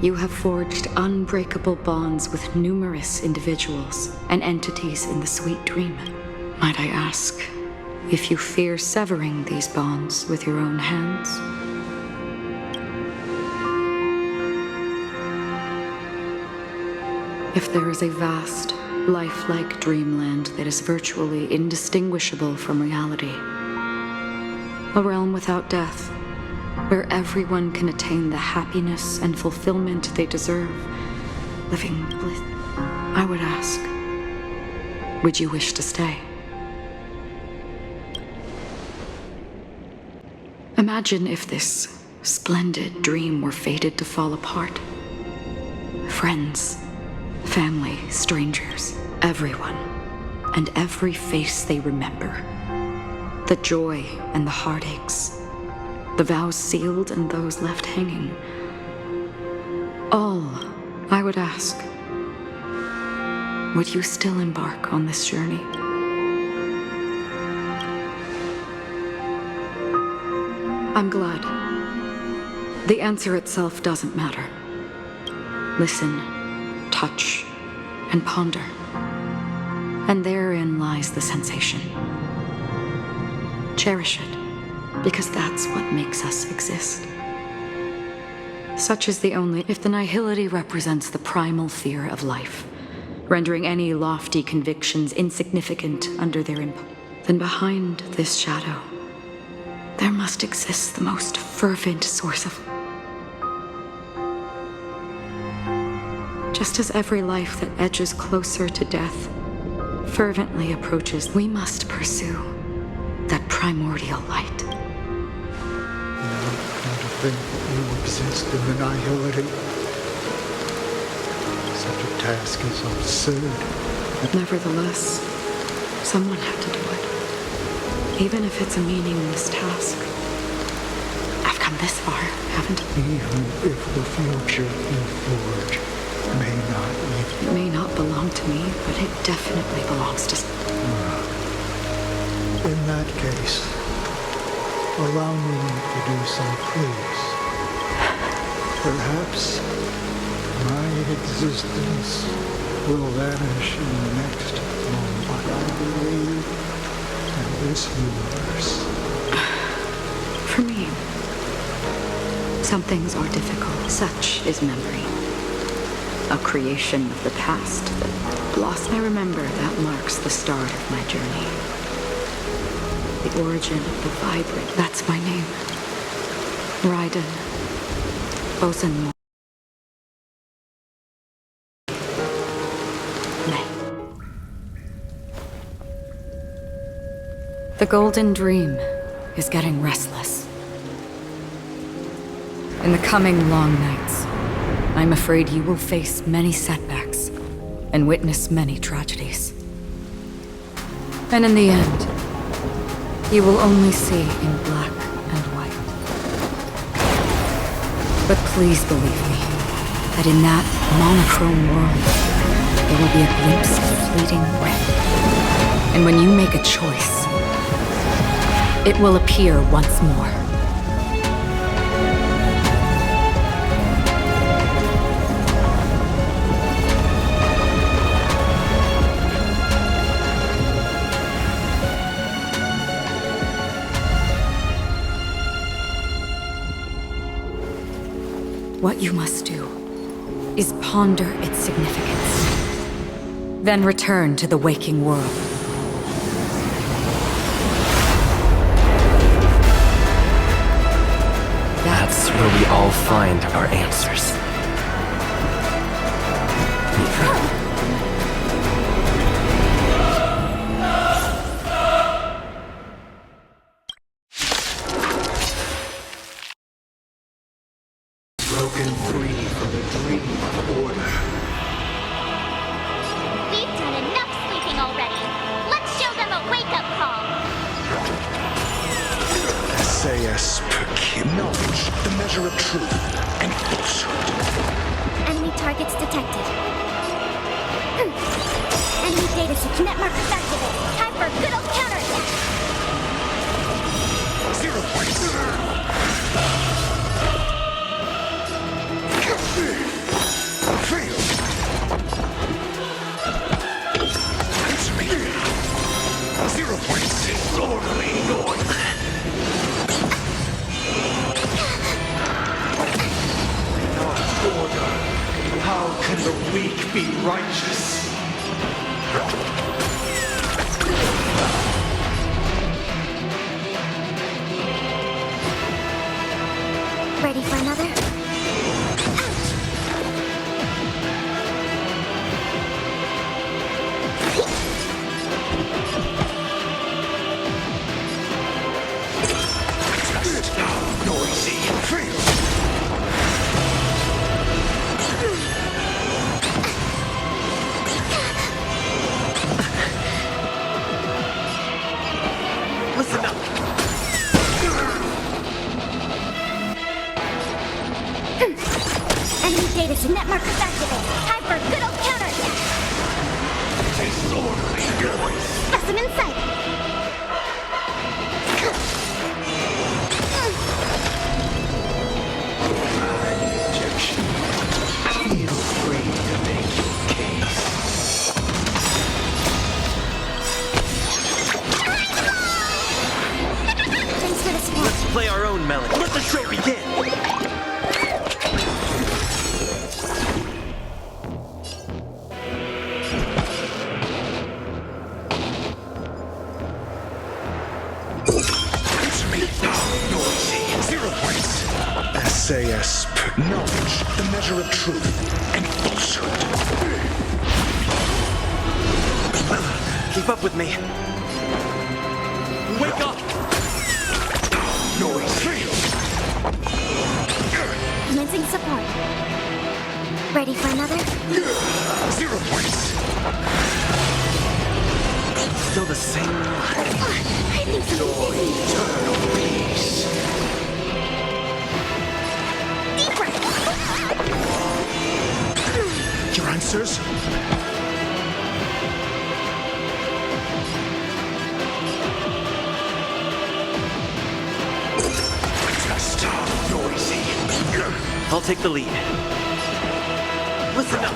you have forged unbreakable bonds with numerous individuals and entities in the sweet dream. Might I ask if you fear severing these bonds with your own hands? If there is a vast, lifelike dreamland that is virtually indistinguishable from reality, a realm without death, where everyone can attain the happiness and fulfillment they deserve, living bliss, I would ask, would you wish to stay? Imagine if this splendid dream were fated to fall apart. Friends, family, strangers, everyone, and every face they remember. The joy and the heartaches, the vows sealed and those left hanging. All, I would ask, would you still embark on this journey? I'm glad. The answer itself doesn't matter. Listen, touch, and ponder. And therein lies the sensation. Cherish it, because that's what makes us exist. Such is the only... If the nihility represents the primal fear of life, rendering any lofty convictions insignificant under their then behind this shadow, there must exist the most fervent source of... Just as every life that edges closer to death fervently approaches, we must pursue that primordial light. Now, come to think, to exist in annihility. Such a task is absurd. Nevertheless, someone had to do it. Even if it's a meaningless task. I've come this far, haven't I? Even if the future you forge may not even... It may not belong to me, but it definitely belongs to... In that case, allow me to do some, please. Perhaps my existence will vanish in the next moment, but I believe in this universe. For me, some things are difficult. Such is memory. A creation of the past that lost. I remember that marks the start of my journey. The origin of the vibrant. That's my name. Raiden. Ozenmo. The Golden Dream is getting restless. In the coming long nights, I'm afraid you will face many setbacks and witness many tragedies. And in the end, you will only see in black and white. But please believe me, that in that monochrome world, there will be a glimpse of fleeting red. And when you make a choice, it will appear once more. What you must do is ponder its significance, then return to the waking world. That's where we all find our answers. Broken free from the dream of order. We've done enough sleeping already. Let's show them a wake-up call. SAS knowledge, the measure of truth and falsehood. Enemy targets detected. Enemy data switch net markers activated. Time for a good old counterattack. 0 points. Fail. Answer me. 0 points. Disorderly noise. Order. How can the weak be righteous? Ready for another? Just how noisy. Fail. Listen up. Enemy data switch net markers activated. Time for a good old counterattack. Disorderly noise. Specimen sighted. Objection. Feel free to make your case. Thanks for the support. Let's play our own melody. Let the show begin! Noisy. 0 points. SAS knowledge, the measure of truth and falsehood. Keep up with me. Wake up! Noise. Showing support. Ready for another? 0 points. Still the same one. I think so. Eternal peace. Deep breath. Your answers? Just noisy. I'll take the lead. Listen up.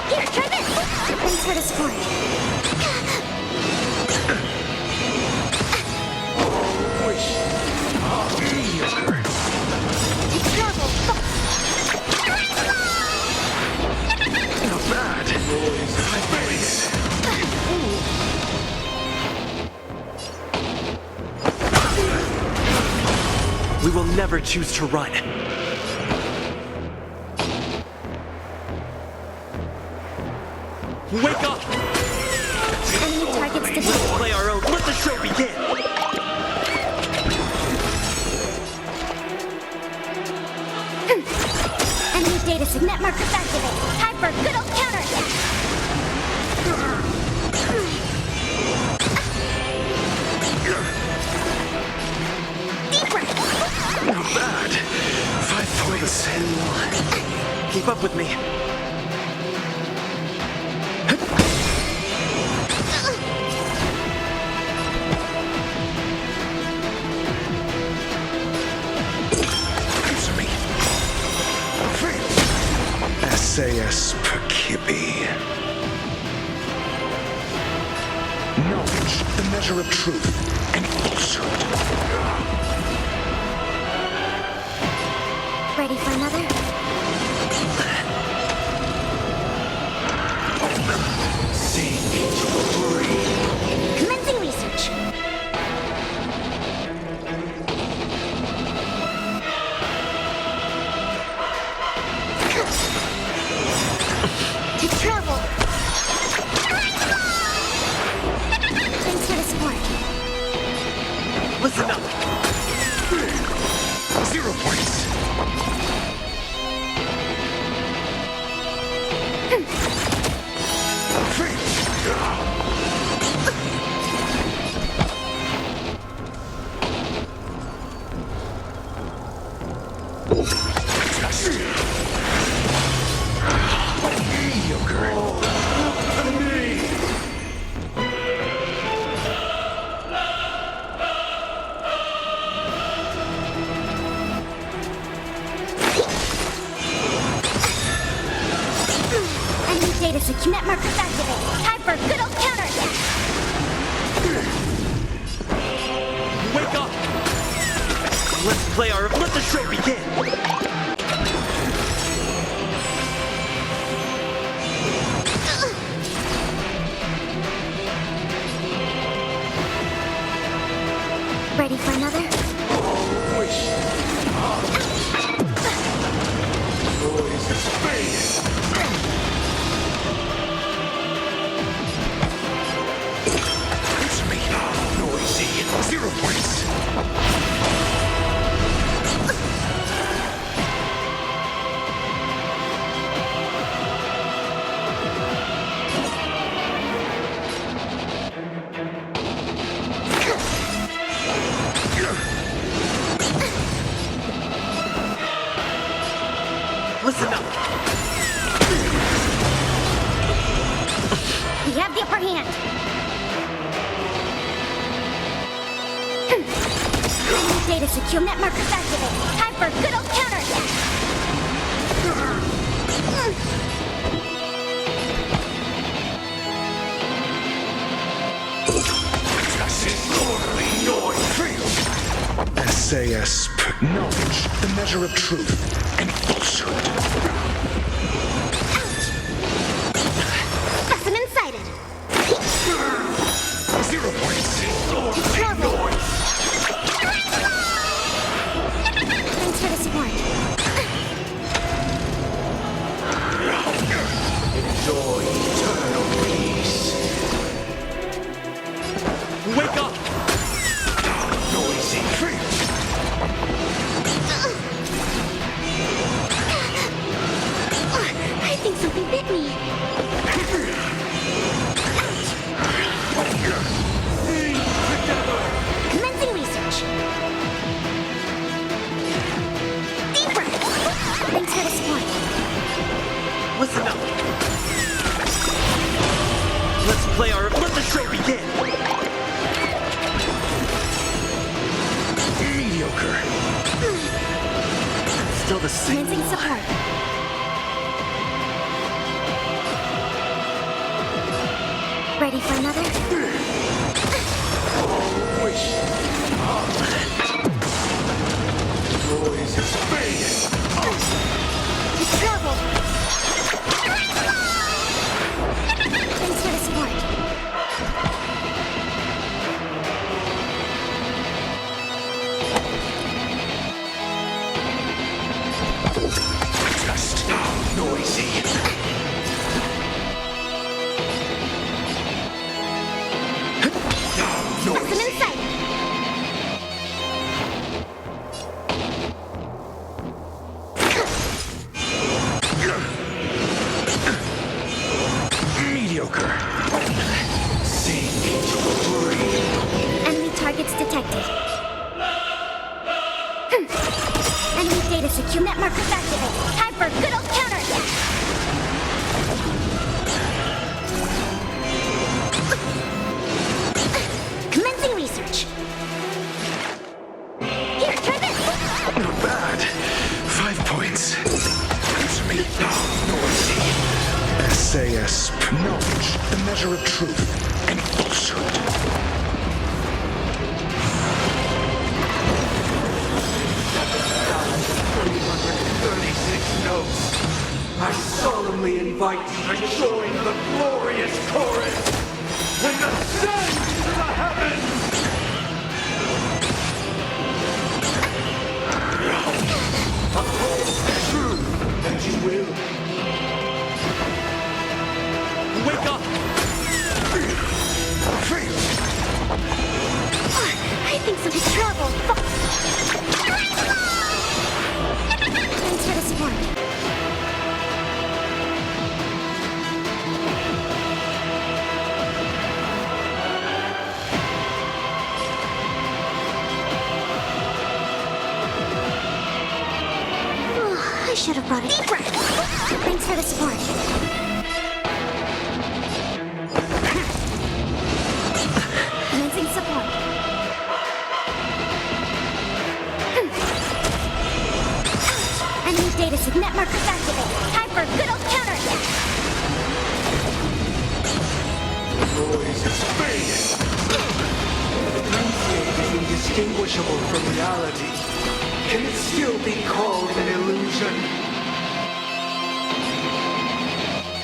Here, try this. Thanks for the support. It's terrible. Not bad. My face. We will never choose to run. Wake up! Enemy targets Let's detected. play our own. Let the show begin! Enemy data signet markers activated. Time for a good old counterattack. Deep breath. Not bad. 5 points. Keep up with me. Answer me. SAS Perkibi. Knowledge, the measure of truth and falsehood. Ready for another? Commencing research. It's terrible. Thanks for the support. Listen up. 0 points. Enemy data signet markers activated. Time for a good old counterattack. Wake up! Let's play our... Let the show begin! Ready for another? Space. Answer me. Noisy. 0 points. Listen up. We have the upper hand. Enemy data secure net markers activated. Time for a good old counterattack. SAS knowledge, the measure of truth and falsehood. Specimen sighted. 0 Let the show begin! Mediocre. Still the same. Commencing support. Ready for another? Noise is fading. It's trouble. Thanks for the support. Just how noisy. Nothing in sight. Mediocre. Sink into the grave. Enemy targets detected. Enemy data secure. Net markers activate. Time for a good old counterattack. Commencing research. Here, try this. Not bad. 5 points. Gives me noisy. SAS. Knowledge, the measure of truth and falsehood. 336 notes. I solemnly invite you to join the glorious chorus and ascend to the heavens! Uphold truth, and you will. Wake up! I think some trouble. Thanks for the support. I should have brought a deep breath. Thanks for the support. Commencing support. Enemy data set net markers activate. Time for a good old counterattack. Noise is fading. Landscape is indistinguishable from reality. Can it still be called an illusion?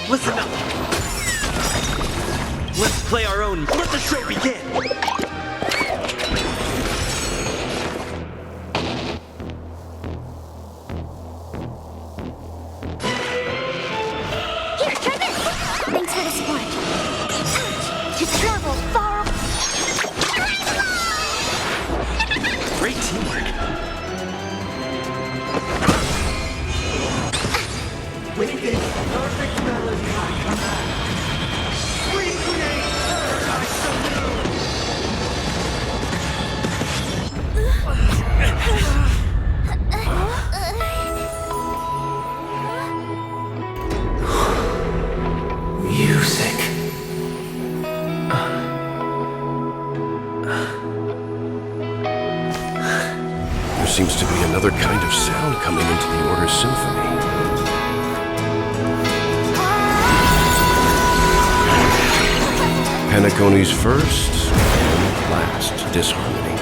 Listen up! Let's play our own. Let the show begin! Here, try this. Thanks for the support. To travel far. Great teamwork. With this perfect melody I command, recreate paradise anew! Music. There seems to be another kind of sound coming into the Order's symphony. Penacony's first and last disharmony.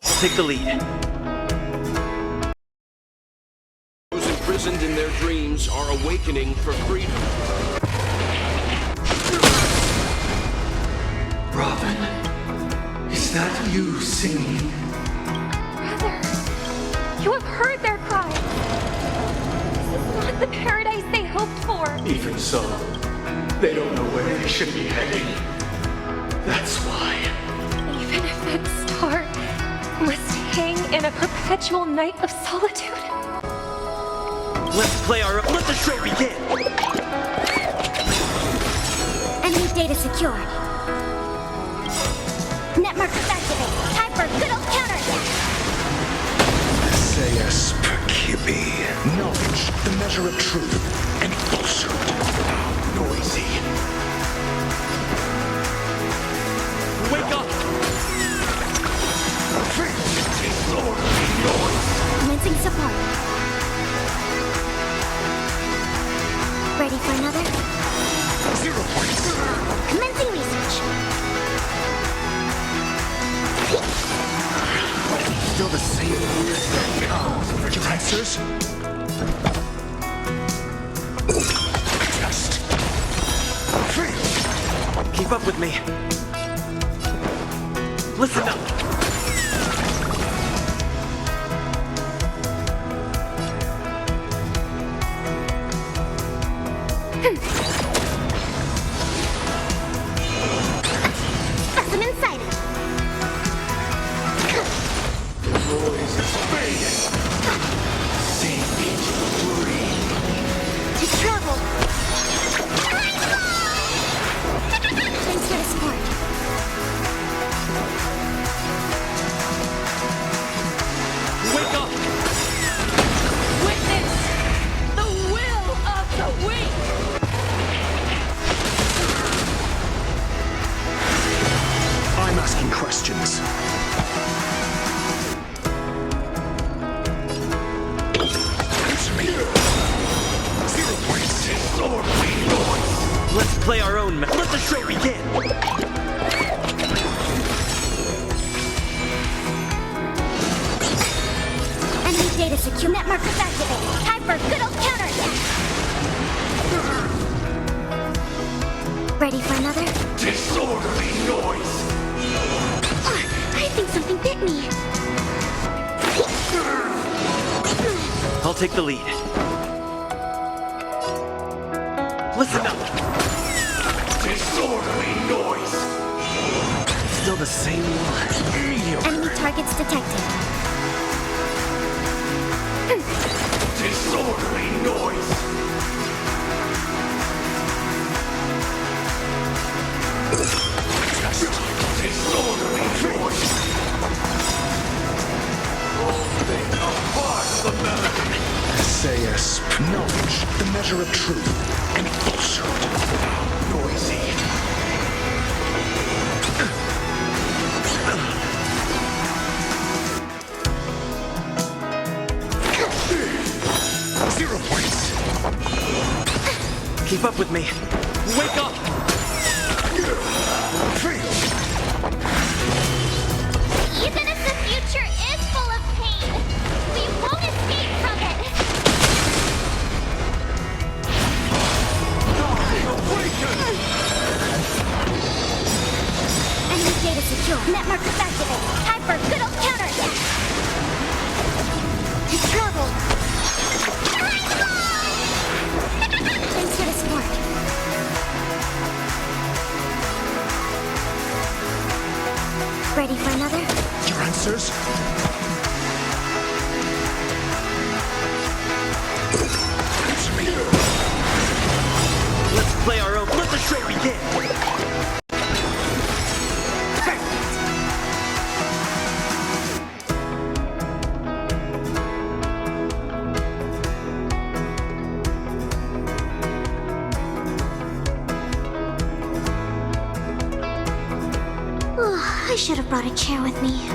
I'll take the lead. Those imprisoned in their dreams are awakening for freedom. Robin, is that you singing? Brother, you have heard their cry. This is not the paradise they hoped for. Even so, they don't know where they should be heading. That's why. Even if that star must hang in a perpetual night of solitude. Let's play our own. Let the show begin! Enemy data secured. Net markers activate. Time for a good old counterattack. SAS Percipi. Knowledge, the measure of truth and Noisy. Wake up! Disorderly noise. Commencing support. Ready for another? 0 points. Commencing research. Still the same old. Your answers? Test. Fail. Keep up with me. Listen up. Specimen sighted. Noise is fading. Save me to breathe. To travel. Thanks for the support. Wake up! Witness the will of the weak! I'm asking questions. Answer me. 0 points. Disorderly noise. Let's play our own Let the show begin. Enemy data secure. Net markers activated. Time for a good old counterattack. Ready for another? Disorderly noise. I think something bit me. I'll take the lead. Listen up. Disorderly noise. Still the same one. Mediocre. Enemy targets detected. Disorderly noise. Disorderly noise. They are part of the melody. Sayus, knowledge, the measure of truth, and falsehood. Noisy. 0 points. Keep up with me. Wake up! Fail. Even if the future is full of pain, we won't escape from it. Enemy data secure. Net markers activated. Time for a good old counterattack. To travel. Thanks for the support. Ready for another? Your answers? Answer me. Let's play our own Let the show begin. I should have brought a chair with me.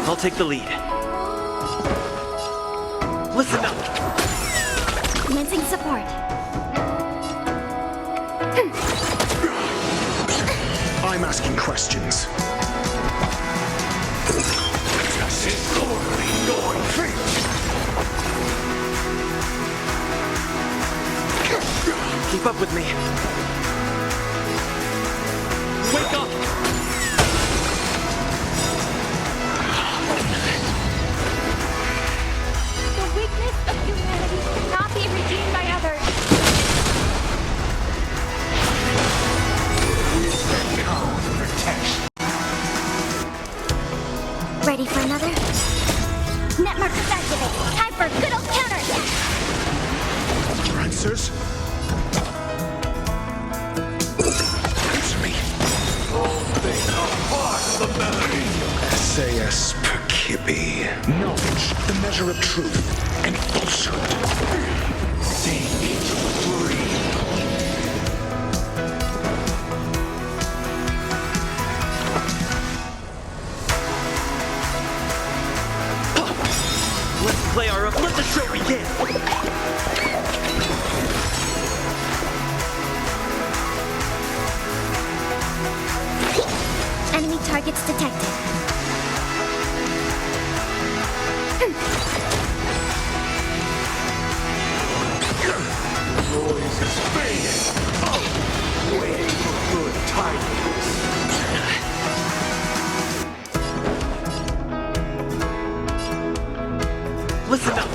I'll take the lead. Listen up. Commencing support. I'm asking questions. Disorderly noise. Fail. Keep up with me. Wake up! The weakness of humanity cannot be redeemed by others. Protection. Ready for another? Net markers activated. Time for a good old counterattack. be. Knowledge, the measure of truth and falsehood. Sink free. Let's play our... Let the show begin! Enemy targets detected. Noise is fading. Waiting for good tidings. Listen up!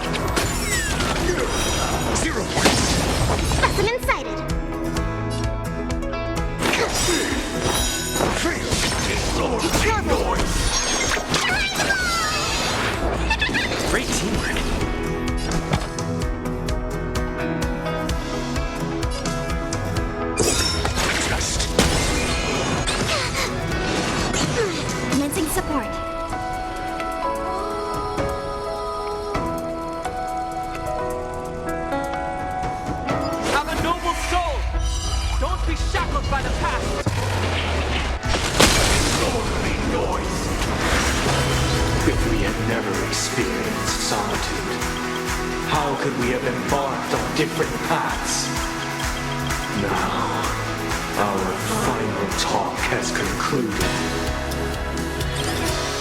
0 points. Specimen sighted. Great teamwork. Commencing support. Have a noble soul! Don't be shackled by the past! Disorderly noise. If we had never experienced solitude, how could we have embarked on different paths? Now, our final talk has concluded.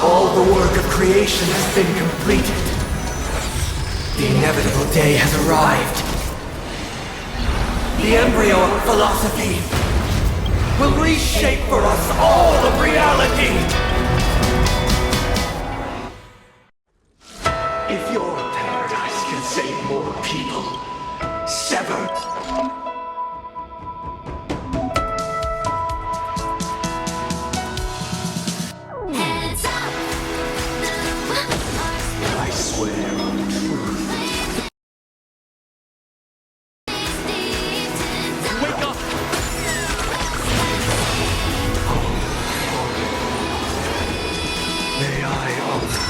All the work of creation has been completed. The inevitable day has arrived. The embryo of philosophy will reshape for us all of reality. If your paradise can save more people, sever. I swear on truth. Wake up! May I honor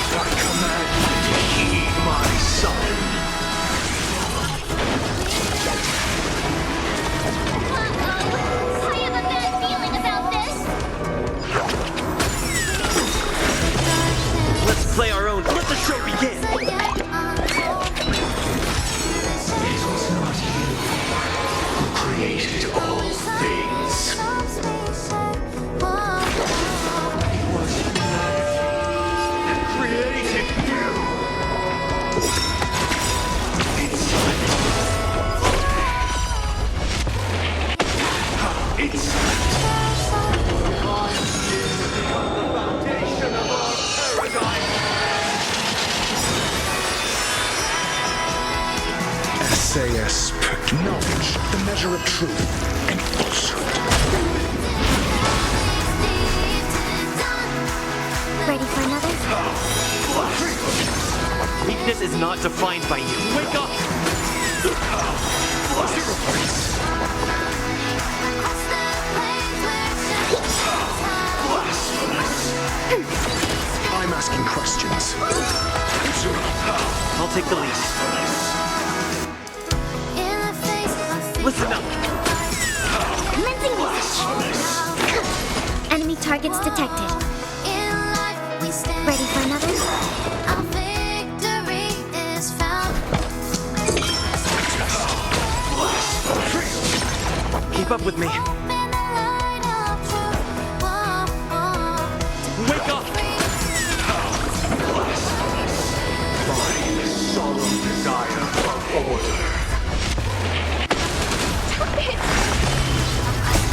I command you to heed my summon. I have a bad feeling about this. Let's play our own. Let the show begin! It was not you who created all things. It was humanity that created you. Insolent. The foundation of our paradigm! SAS, knowledge, the measure of truth and falsehood. Ready for another? Weakness is not defined by you. Wake up! 0 points. Blasphemous. I'm asking questions. I'll take the lead. Listen up! Commencing usage. Enemy targets detected. Ready for another? Keep up with me. Wake up! My solemn desire for order.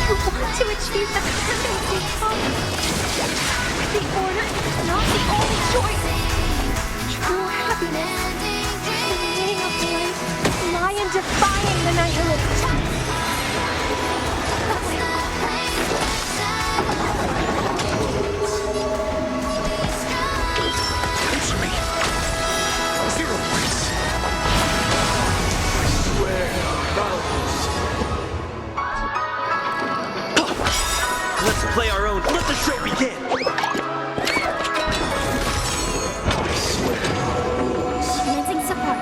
You want to achieve the permanency of the order is not the only choice. True happiness and the meaning of life lie in defying the nihilists. That's show begin! Commencing support.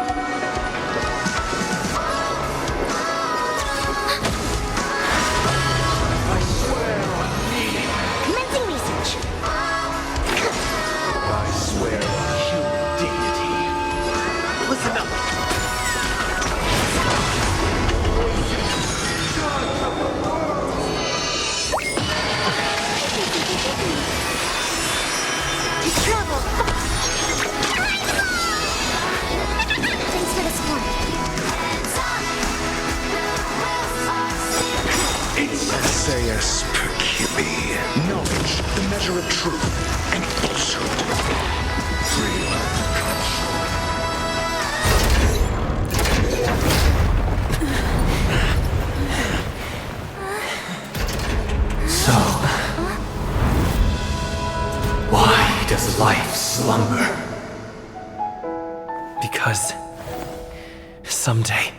I swear on me! Commencing research. I swear on human dignity. Listen up! Trouble. Thanks for the support. Insidious percubi. Knowledge, the measure of truth and falsehood. Free So, why does life slumber? Because someday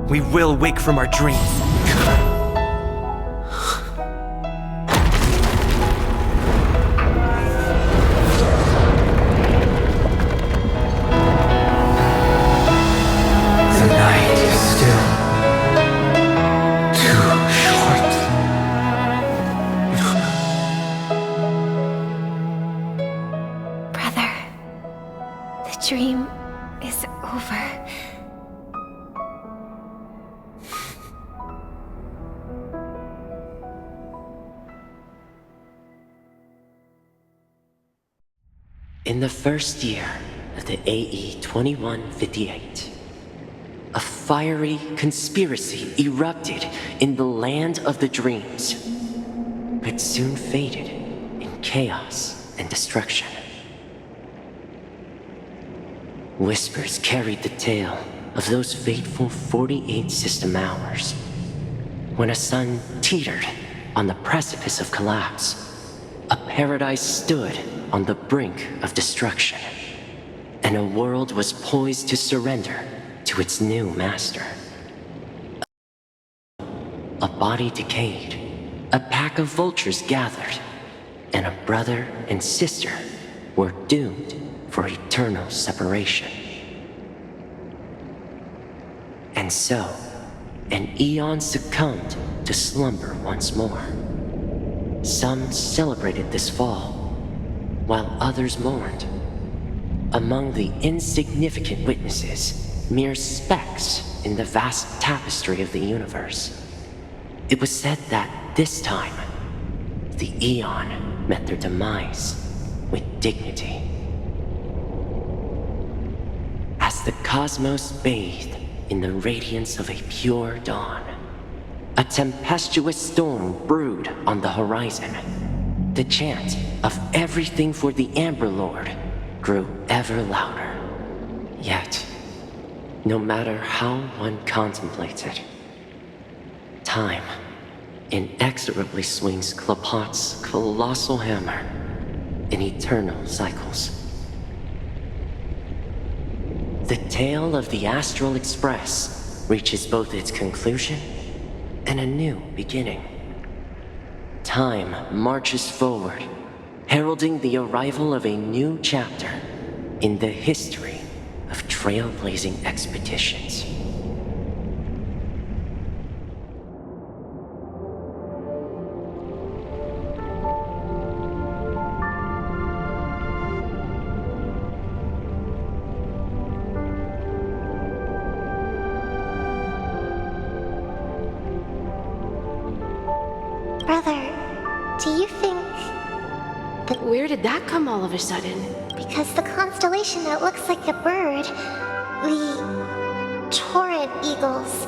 we will wake from our dreams. The night is still too short. Brother, the dream is over. In the first year of the AE 2158, a fiery conspiracy erupted in the land of the dreams, but soon faded in chaos and destruction. Whispers carried the tale of those fateful 48 system hours, when a sun teetered on the precipice of collapse. A paradise stood on the brink of destruction, and a world was poised to surrender to its new master. A body decayed, a pack of vultures gathered, and a brother and sister were doomed for eternal separation. And so, an eon succumbed to slumber once more. Some celebrated this fall, while others mourned. Among the insignificant witnesses, mere specks in the vast tapestry of the universe, it was said that this time, the Eon met their demise with dignity. As the cosmos bathed in the radiance of a pure dawn, a tempestuous storm brewed on the horizon. The chant of everything for the Amber Lord grew ever louder. Yet, no matter how one contemplates it, time inexorably swings Klapot's colossal hammer in eternal cycles. The tale of the Astral Express reaches both its conclusion and a new beginning. Time marches forward, heralding the arrival of a new chapter in the history of trailblazing expeditions. Brother, do you think... Where did that come all of a sudden? Because the constellation that looks like a bird, the Torrent Eagles,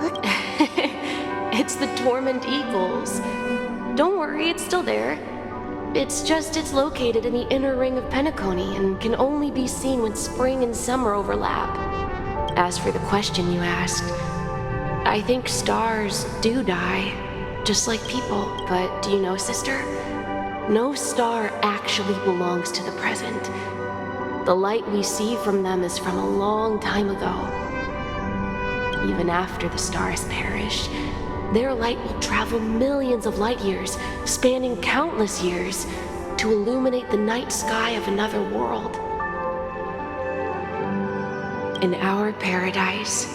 look... It's the Dormant Eagles. Don't worry, it's still there. It's located in the inner ring of Penacony and can only be seen when spring and summer overlap. As for the question you asked, I think stars do die, just like people. But do you know, sister? No star actually belongs to the present. The light we see from them is from a long time ago. Even after the stars perish, their light will travel millions of light years, spanning countless years, to illuminate the night sky of another world. In our paradise,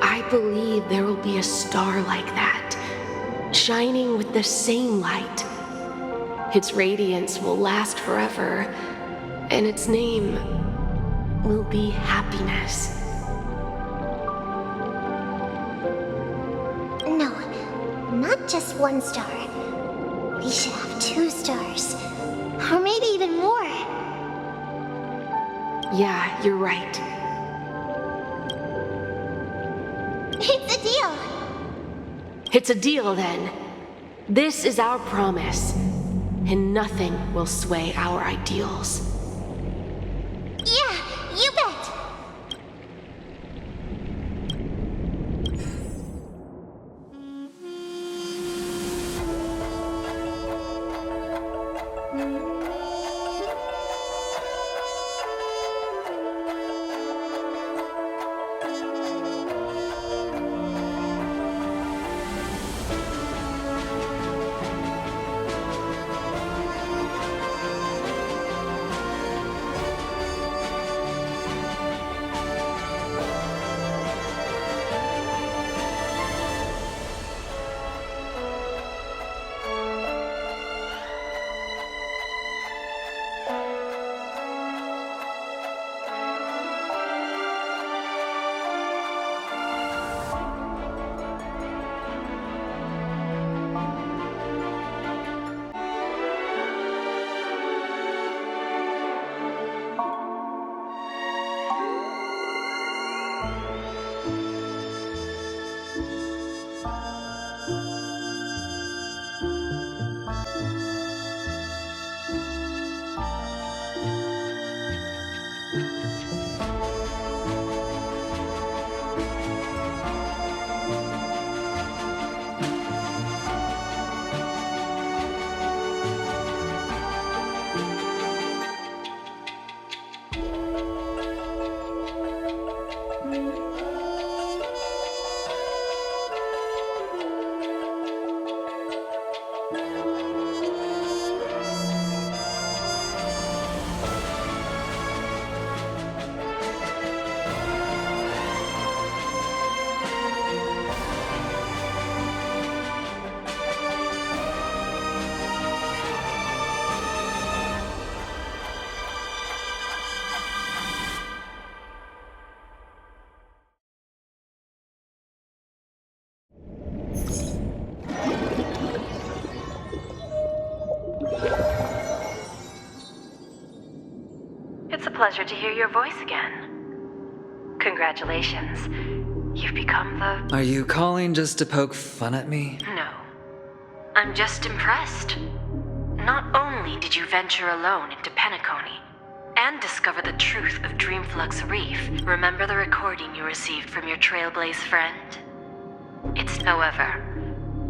I believe there will be a star like that, shining with the same light. Its radiance will last forever, and its name will be happiness. No, not just one star. We should have 2 stars. Or maybe even more. Yeah, you're right. It's a deal. It's a deal, then. This is our promise, and nothing will sway our ideals. Yeah, you bet. It's a pleasure to hear your voice again. Congratulations. You've become the... Are you calling just to poke fun at me? No. I'm just impressed. Not only did you venture alone into Penacony and discover the truth of Dreamflux Reef, remember the recording you received from your Trailblaze friend? However,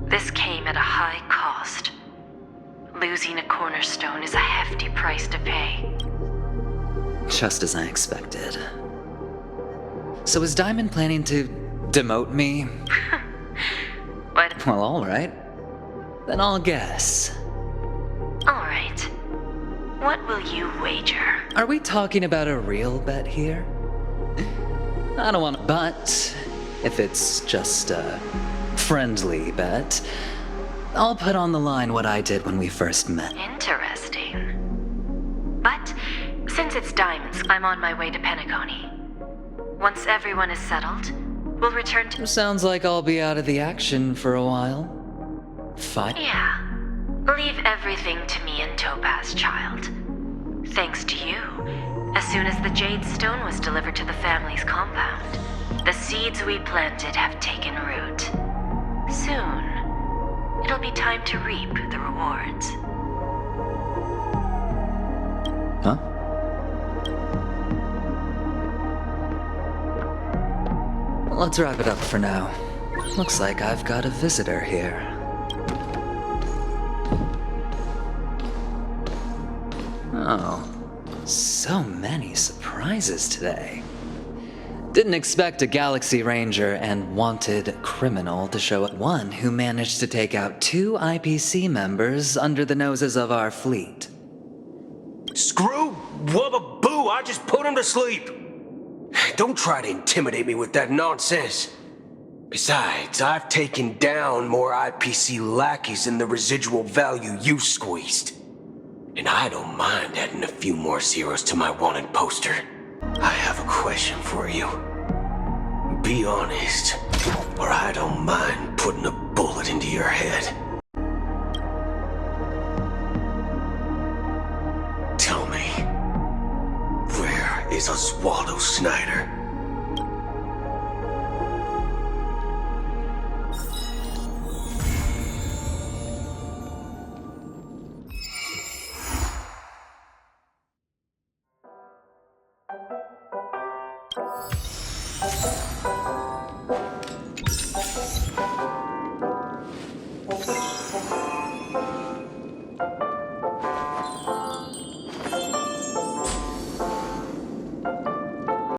this came at a high cost. Losing a cornerstone is a hefty price to pay. Just as I expected. So is Diamond planning to demote me? What? Well, alright. Then I'll guess. Alright. What will you wager? Are we talking about a real bet here? I don't want to butt. If it's just a friendly bet, I'll put on the line what I did when we first met. Interesting. But since it's Diamonds, I'm on my way to Penacony. Once everyone is settled, we'll return to... Sounds like I'll be out of the action for a while. Fine. Yeah. Leave everything to me and Topaz, child. Thanks to you, as soon as the Jade Stone was delivered to the family's compound, the seeds we planted have taken root. Soon, it'll be time to reap the rewards. Huh? Let's wrap it up for now. Looks like I've got a visitor here. Oh. So many surprises today. Didn't expect a Galaxy Ranger and wanted criminal to show up. One who managed to take out 2 IPC members under the noses of our fleet. Screw wubba boo, I just put him to sleep. Don't try to intimidate me with that nonsense. Besides, I've taken down more IPC lackeys than the residual value you squeezed. And I don't mind adding a few more zeros to my wanted poster. I have a question for you. Be honest, or I don't mind putting a bullet into your head. Tell me, where is Oswaldo Snyder? You